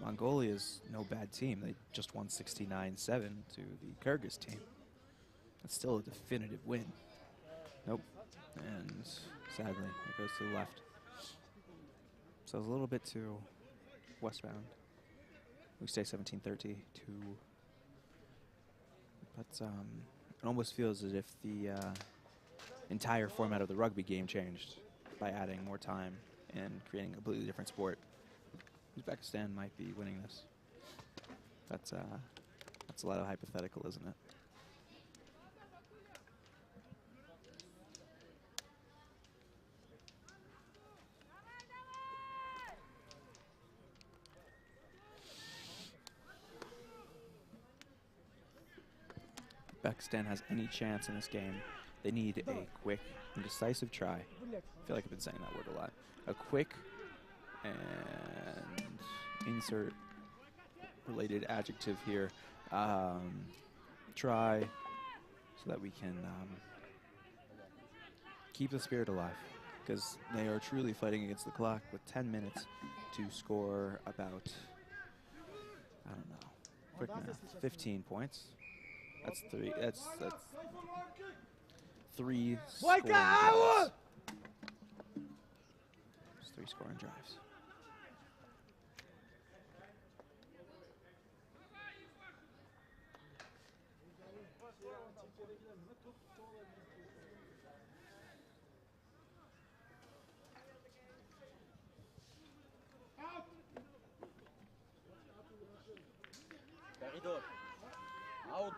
Mongolia's no bad team. They just won 69-7 to the Kyrgyz team. That's still a definitive win. Nope. And sadly, it goes to the left. So it's a little bit too westbound. We stay 17-32. But it almost feels as if the entire format of the rugby game changed by adding more time and creating a completely different sport. Uzbekistan might be winning this. That's a lot of hypothetical, isn't it? Uzbekistan has any chance in this game, they need a quick and decisive try. I feel like I've been saying that word a lot. A quick and insert related adjective here. Try so that we can keep the spirit alive, because they are truly fighting against the clock with 10 minutes to score about, I don't know, quick math, 15 points. That's three. That's 3 scoring drives. That's 3 scoring drives.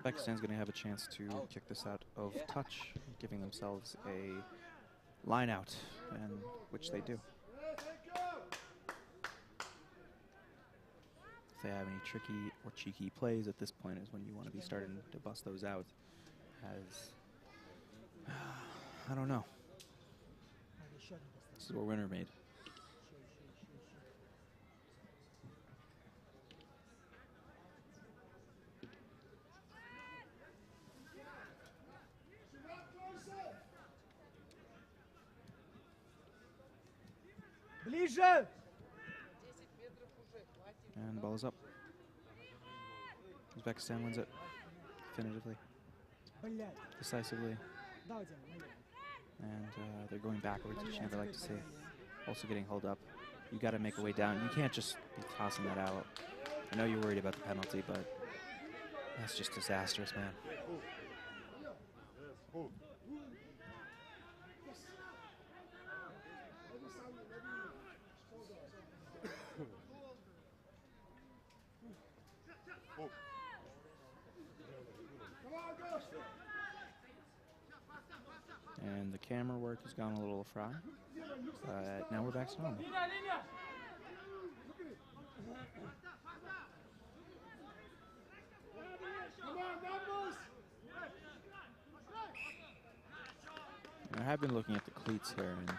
Uzbekistan's going to have a chance to kick this out of touch, giving themselves a line out, and which they do. If they have any tricky or cheeky plays at this point is when you want to be starting to bust those out, as I don't know. This is where winner made. Ближе! And the ball is up. Uzbekistan wins it definitively, decisively, and they're going backwards, which you never like to see. Also getting held up. You got to make a way down. You can't just be tossing that out. I know you're worried about the penalty, but that's just disastrous, man. And the camera work has gone a little awry, but now we're back to normal. I have been looking at the cleats here, and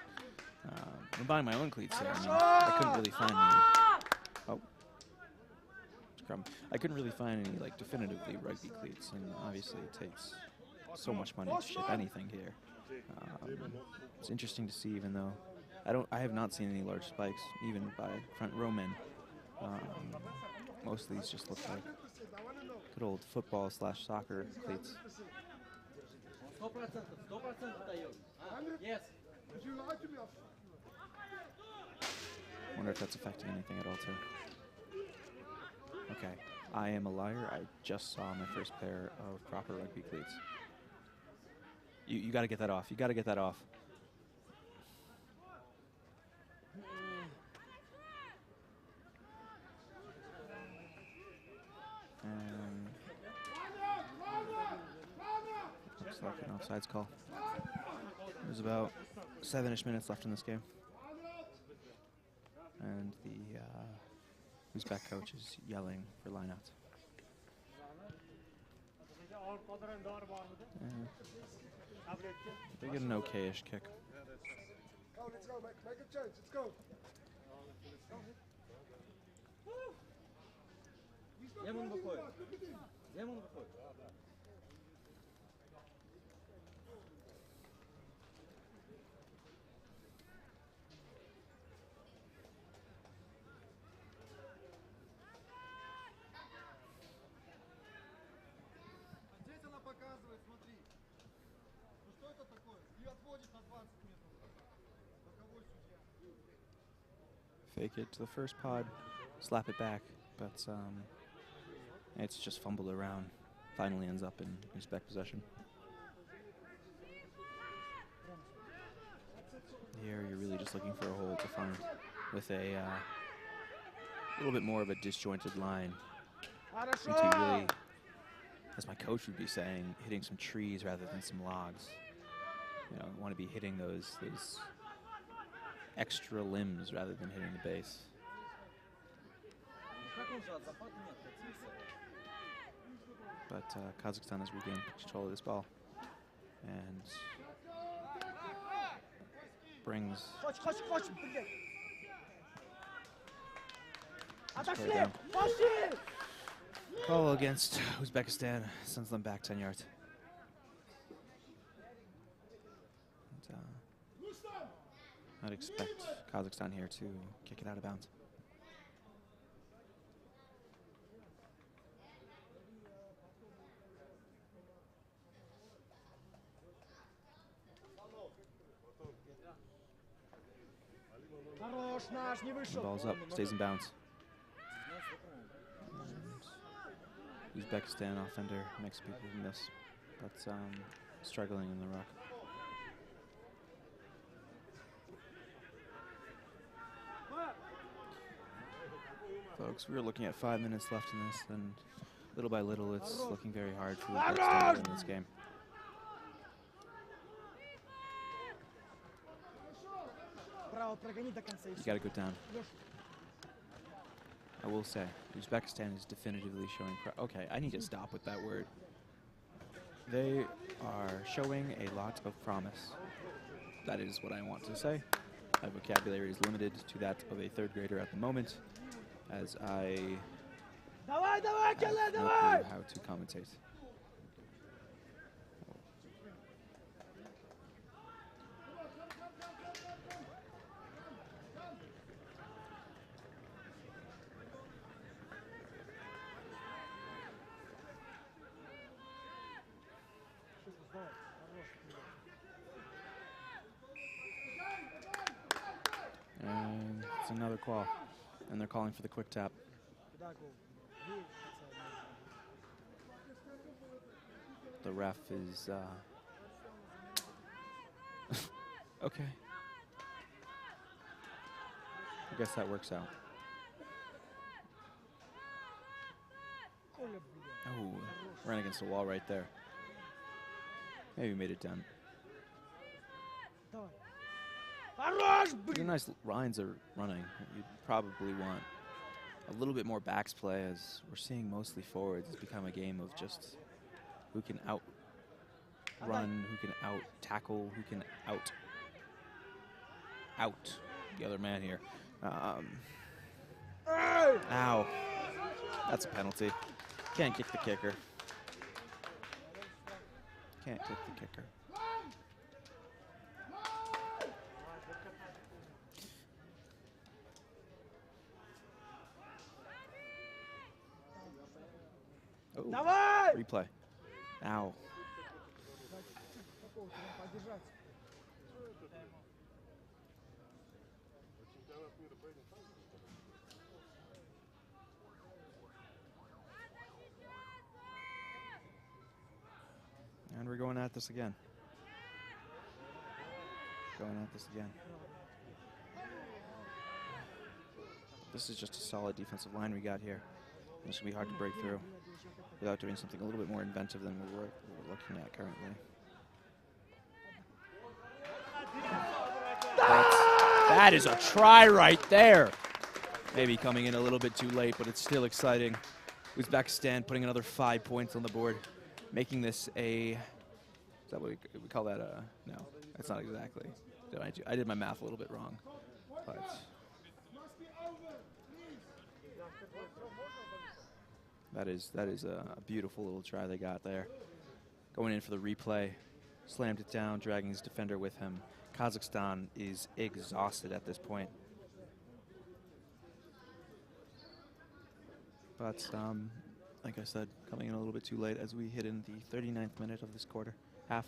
I'm buying my own cleats here. I mean, I couldn't really find any. Oh, scrum. I couldn't really find any like definitively rugby cleats, and obviously it takes so much money to ship anything here. It's interesting to see, even though I have not seen any large spikes, even by front row men. Most of these just look like good old football/soccer cleats. Wonder if that's affecting anything at all too. Okay, I am a liar. I just saw my first pair of proper rugby cleats. You got to get that off. You got to get that off. And looks like an offsides call. There's about 7-ish minutes left in this game. And the Uzbek coach is yelling for lineouts. They get an okay-ish kick. Go, let's go, make a change, let's go. Здесь она показывает, смотри. Ну что это такое? И отводит на 20 метров. Боковой судья. Fake it to the first pod, slap it back, but it's just fumbled around. Finally ends up in Uzbek possession. Here you're really just looking for a hole to find with a little bit more of a disjointed line. Into really, as my coach would be saying, hitting some trees rather than some logs. You know, you want to be hitting those extra limbs rather than hitting the base. But Kazakhstan has regained control of this ball and brings this play down. Goal against Uzbekistan sends them back 10 yards. And, I'd expect Kazakhstan here to kick it out of bounds. The ball's up, stays in bounds. And Uzbekistan offender makes people miss, but struggling in the ruck. Folks, we're looking at 5 minutes left in this, and little by little it's looking very hard for Uzbekistan to win this game. You gotta go down. I will say, Uzbekistan is definitively showing. Okay, I need to stop with that word. They are showing a lot of promise. That is what I want to say. My vocabulary is limited to that of a third grader at the moment, as I have no clue how to commentate. And it's another call, and they're calling for the quick tap. The ref is okay. I guess that works out. Oh, ran against the wall right there. Maybe made it down. These are nice lines are running. You'd probably want a little bit more backs play, as we're seeing mostly forwards. It's become a game of just who can out run, who can out tackle, who can out the other man here. Ow. That's a penalty. Can't kick the kicker. Can't kick the kicker. Oh, replay. Ow. And we're going at this again. This is just a solid defensive line we got here. It's going to be hard to break through without doing something a little bit more inventive than what we're looking at currently. That is a try right there. Maybe coming in a little bit too late, but it's still exciting. Uzbekistan putting another 5 points on the board, making this a, is that what we call that a, no, that's not exactly. I did my math a little bit wrong, but. That is a beautiful little try they got there. Going in for the replay, slammed it down, dragging his defender with him. Kazakhstan is exhausted at this point. But like I said, coming in a little bit too late as we hit in the 39th minute of this quarter, half.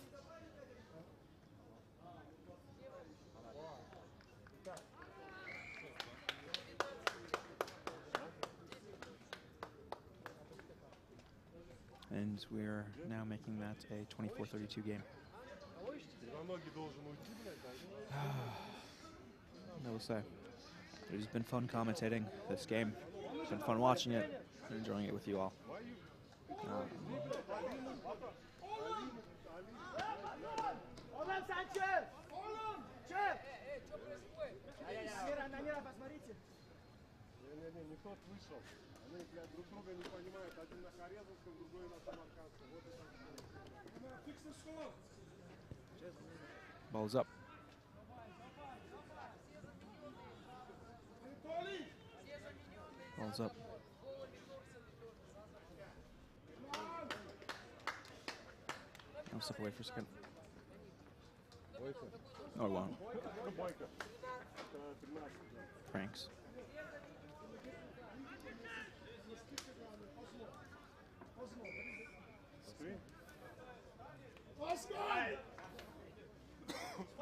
And we're now making that a 24-32 game. I will say, it has been fun commentating this game. It's been fun watching it and enjoying it with you all. Они, блядь, друг друга не понимают. Один на Хорезовском, другой на Самаркандском. Вот и так. Ball's up. Ball's up. I'll step away for a second. No, I won't. Pranks.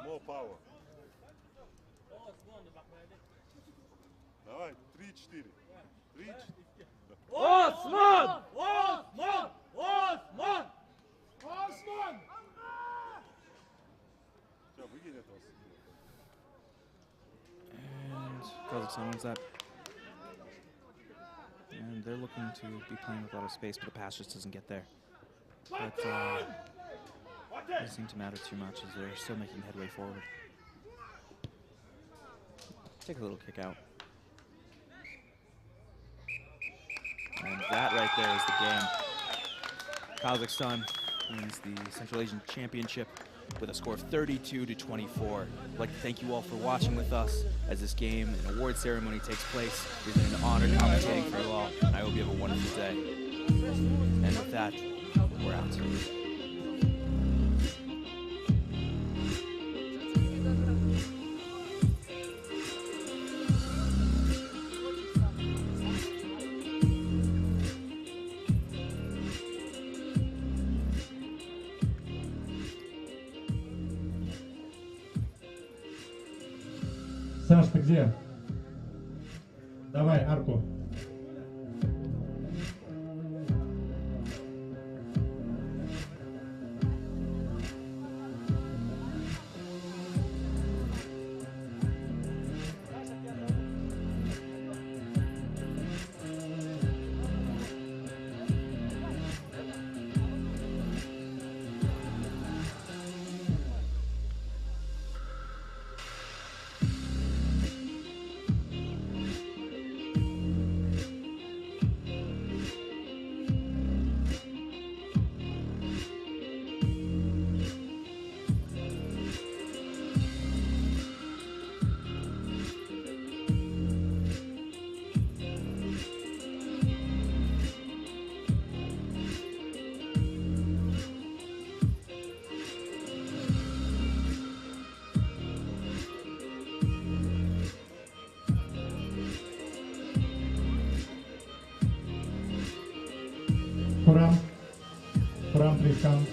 More power. Давай, 3-4. 3-4. Osman! Osman! Osman! Osman! Все, выкинь этого. And Kazakhstan wins that. And they're looking to be playing with a lot of space, but the pass just doesn't get there. But doesn't seem to matter too much as they're still making headway forward. Take a little kick out. And that right there is the game. Kazakhstan wins the Central Asian Championship with a score of 32-24. I'd like to thank you all for watching with us as this game and award ceremony takes place. It's been an honor commentating for you all. I hope you have a wonderful day. And with that, we're out. Саш, ты где? Давай, арку. Kurang, please come.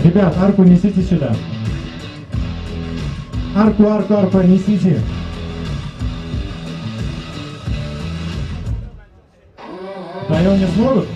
Ребят, арку несите сюда. Арку, несите. Вдвоем не смогут?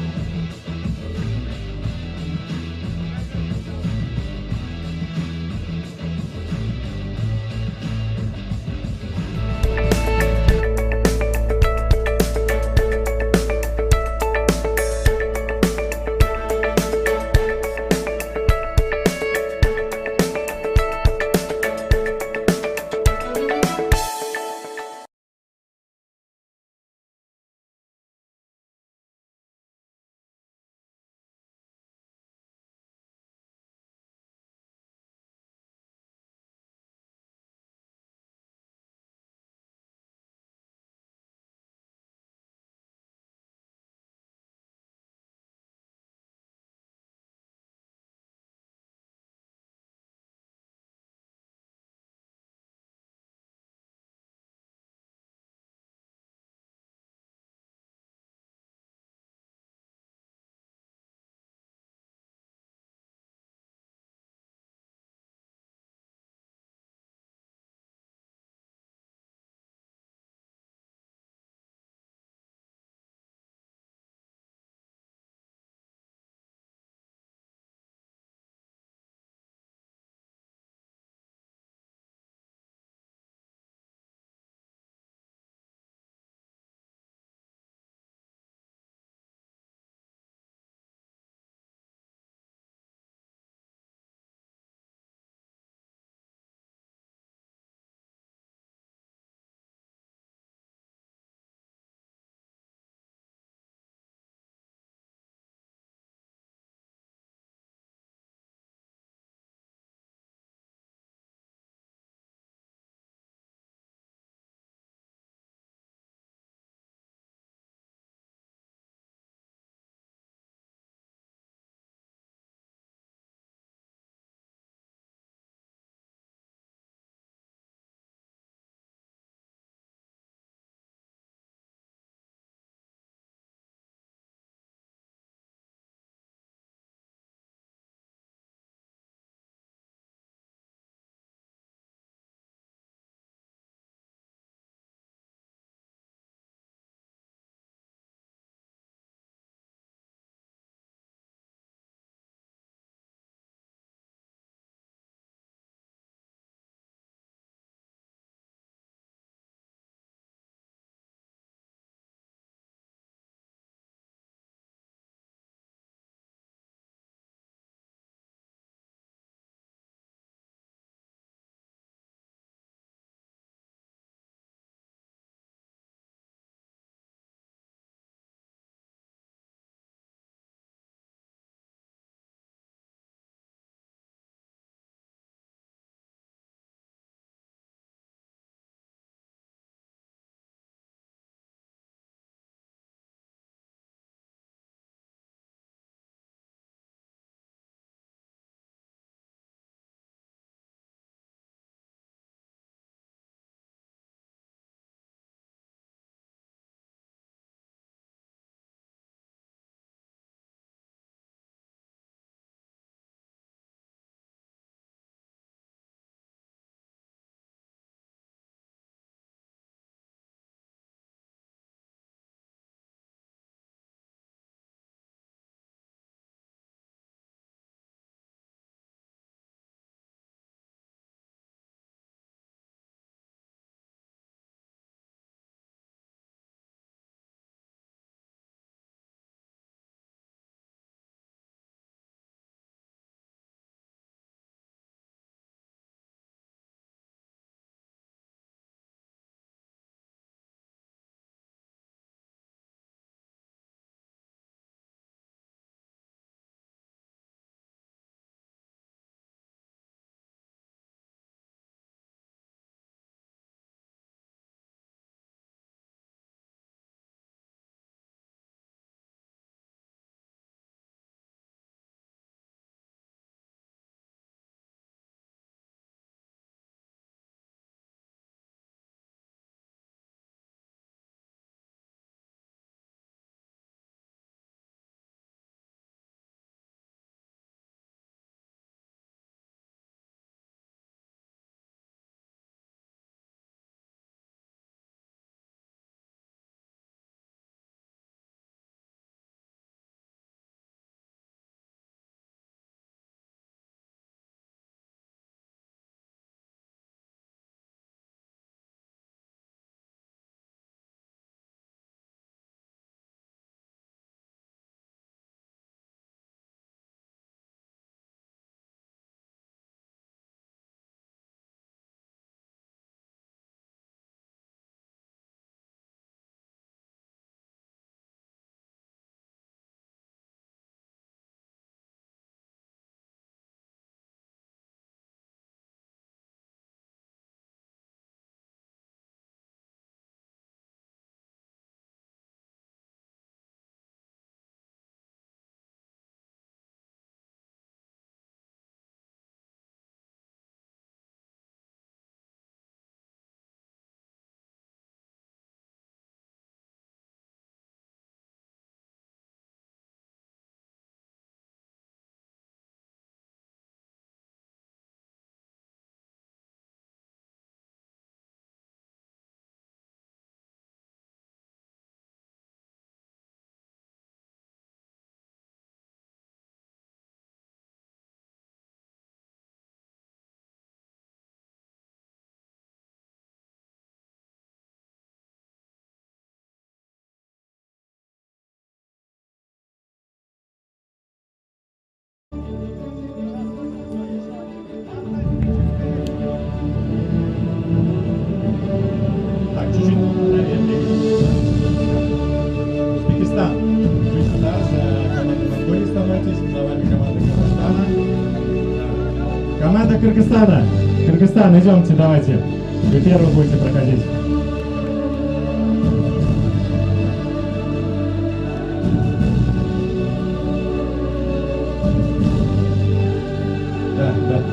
Команда Кыргызстана. Кыргызстан, идемте, давайте. Вы первым будете проходить. Да, да.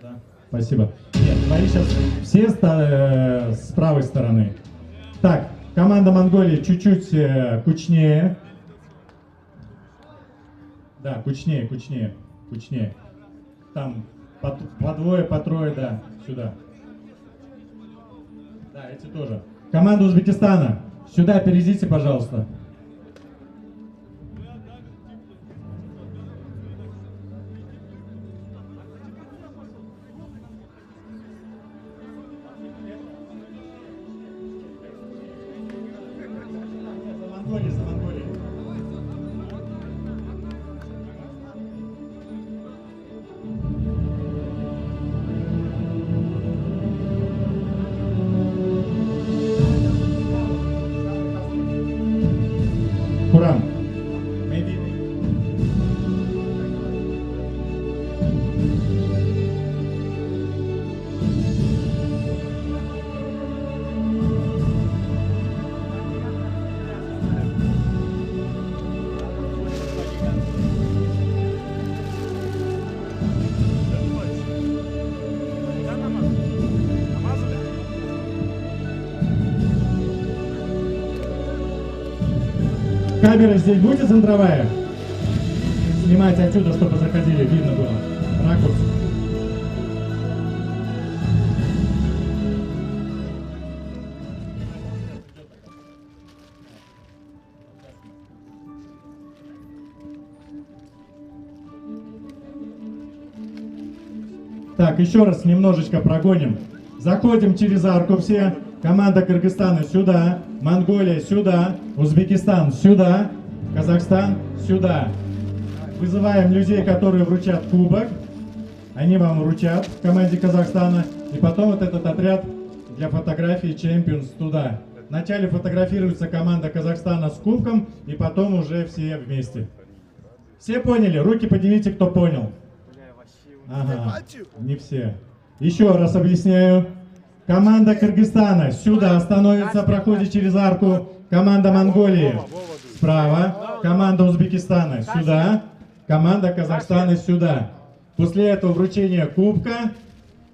Да, спасибо. Нет, твои сейчас все с правой стороны. Так, команда Монголии чуть-чуть кучнее. Да, кучнее, кучнее, кучнее. Там по двое, по трое, да, сюда. Да, эти тоже. Команда Узбекистана, сюда перейдите, пожалуйста. За Монголией. Курам. Камера здесь будет центровая? Снимайте отсюда, чтобы заходили, видно было. Ракурс. Так, еще раз немножечко прогоним. Заходим через арку все. Команда Кыргызстана сюда, Монголия сюда, Узбекистан сюда, Казахстан сюда. Вызываем людей, которые вручат кубок. Они вам вручат в команде Казахстана. И потом вот этот отряд для фотографии Champions туда. Вначале фотографируется команда Казахстана с кубком, и потом уже все вместе. Все поняли? Руки поднимите, кто понял. Ага, не все. Еще раз объясняю. Команда Кыргызстана сюда становится, проходит через арку. Команда Монголии справа. Команда Узбекистана сюда. Команда Казахстана сюда. После этого вручение кубка.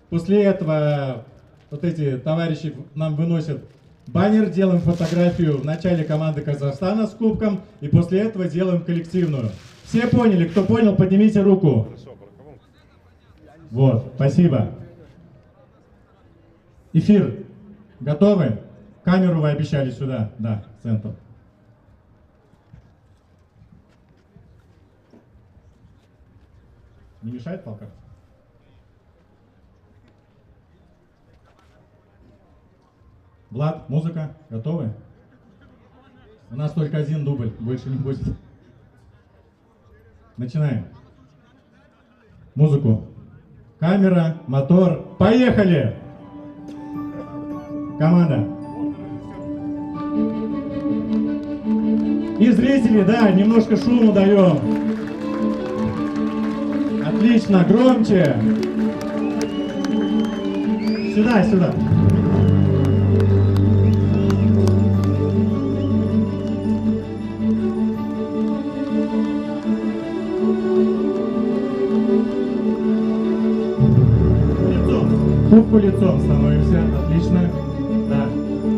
После этого вот эти товарищи нам выносят баннер. Делаем фотографию в начале команды Казахстана с кубком. И после этого делаем коллективную. Все поняли? Кто понял, поднимите руку. Вот, спасибо. Эфир. Готовы? Камеру вы обещали сюда. Да, в центр. Не мешает палка? Влад, музыка. Готовы? У нас только один дубль, больше не будет. Начинаем. Музыку. Камера, мотор. Поехали! Команда. И зрители, да, немножко шуму даем. Отлично, громче. Сюда, сюда. кубку лицом становимся. Отлично. Да.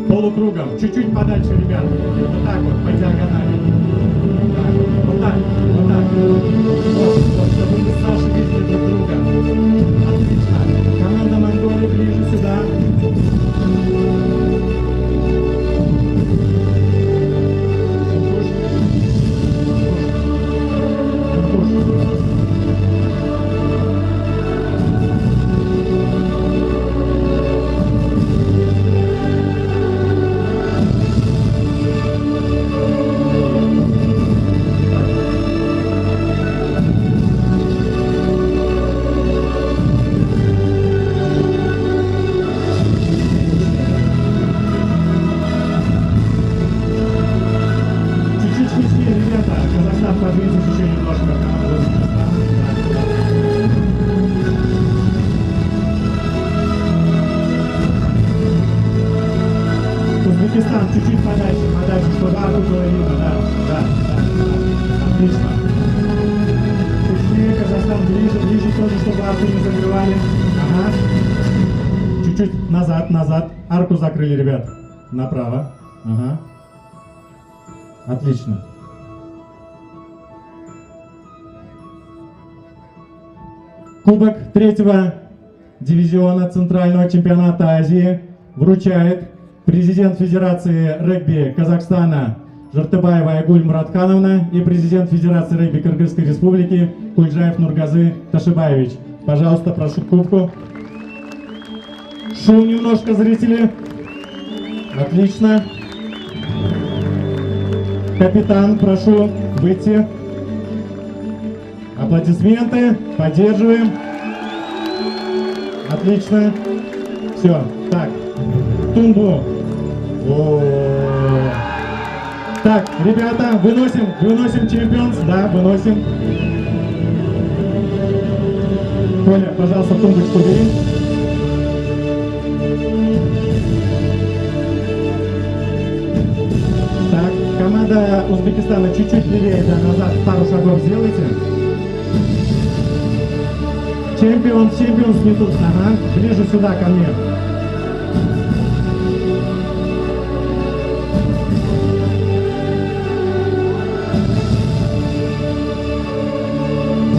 Полукругом. Чуть-чуть подальше, ребят. Вот так вот, по диагонали. Так, вот так, вот так. Вот, чтобы мы с Сашей видели друг друга. Отлично. Команда Монголии ближе сюда. Казахстан подвиньтесь еще немножко. Узбекистан чуть-чуть подальше, чтобы арку было видно. Да. Отлично. Чуть-чуть, Казахстан ближе тоже, чтобы арку не закрывали. Ага. Чуть-чуть назад. Арку закрыли, ребят. Направо. Ага. Отлично. Кубок 3-го дивизиона Центрального чемпионата Азии вручает президент Федерации регби Казахстана Жартыбаева Айгуль Муратхановна и президент Федерации регби Кыргызской Республики Кульджаев Нургазы Ташибаевич. Пожалуйста, прошу кубку. Шум немножко, зрители. Отлично. Капитан, прошу выйти. Аплодисменты. Поддерживаем. Отлично. Все. Так. Тумбу. О-о-о. Так, ребята, выносим чемпионс. Да, выносим. Коля, пожалуйста, тумбочку бери. Так, команда Узбекистана чуть-чуть левее, да, назад, пару шагов сделайте. Чемпионс не тут, ага, ближе сюда ко мне.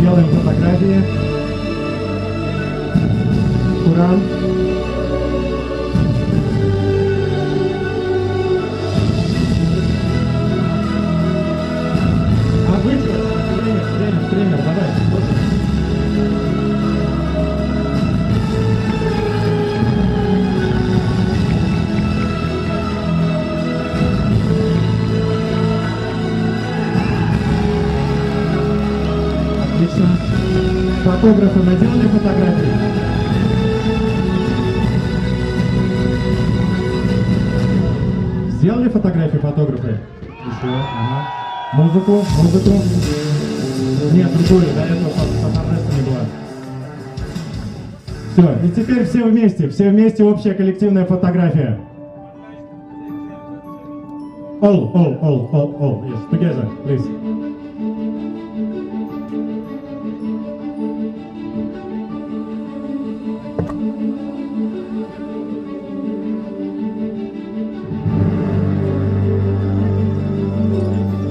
Делаем фотографии. Куран. А вы что? Тренер, давай. Отлично. Фотографы наделали фотографии? Сделали фотографии фотографы? Еще, ага. Музыку. Нет, другую, до этого фотография не была. Все, и теперь все вместе общая коллективная фотография. All, yes, together, please.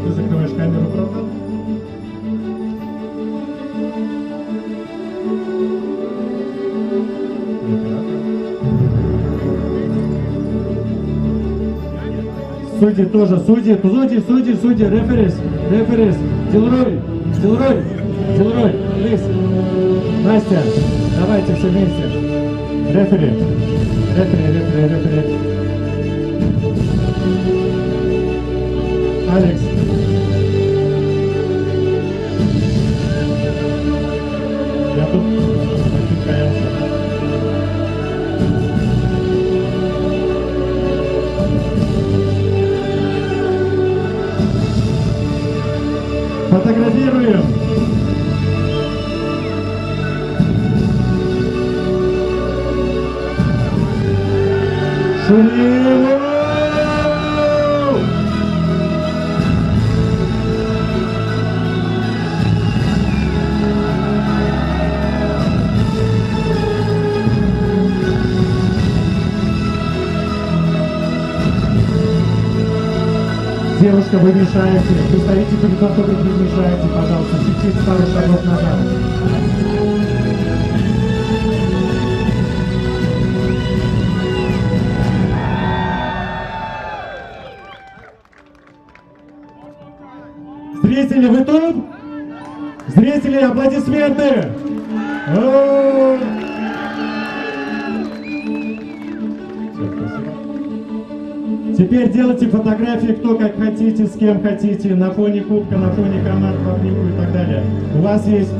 Ты закрываешь камеру, правда? Судьи тоже, судьи, реферис, Дилрой, please. Настя, давайте все вместе. Рефери. Алекс. Я тут отвлекаемся. Фотографируем. Шумим. Девушка, вы мешаете. Вы стоите перед фотографом, вы мешаете, пожалуйста. Чуть-чуть пару шагов назад. Зрители, вы тут? Зрители, аплодисменты! О! Всё, спасибо. Теперь делайте фотографии кто как хотите, с кем хотите, на фоне кубка, на фоне команд, в обнимку и так далее. У вас есть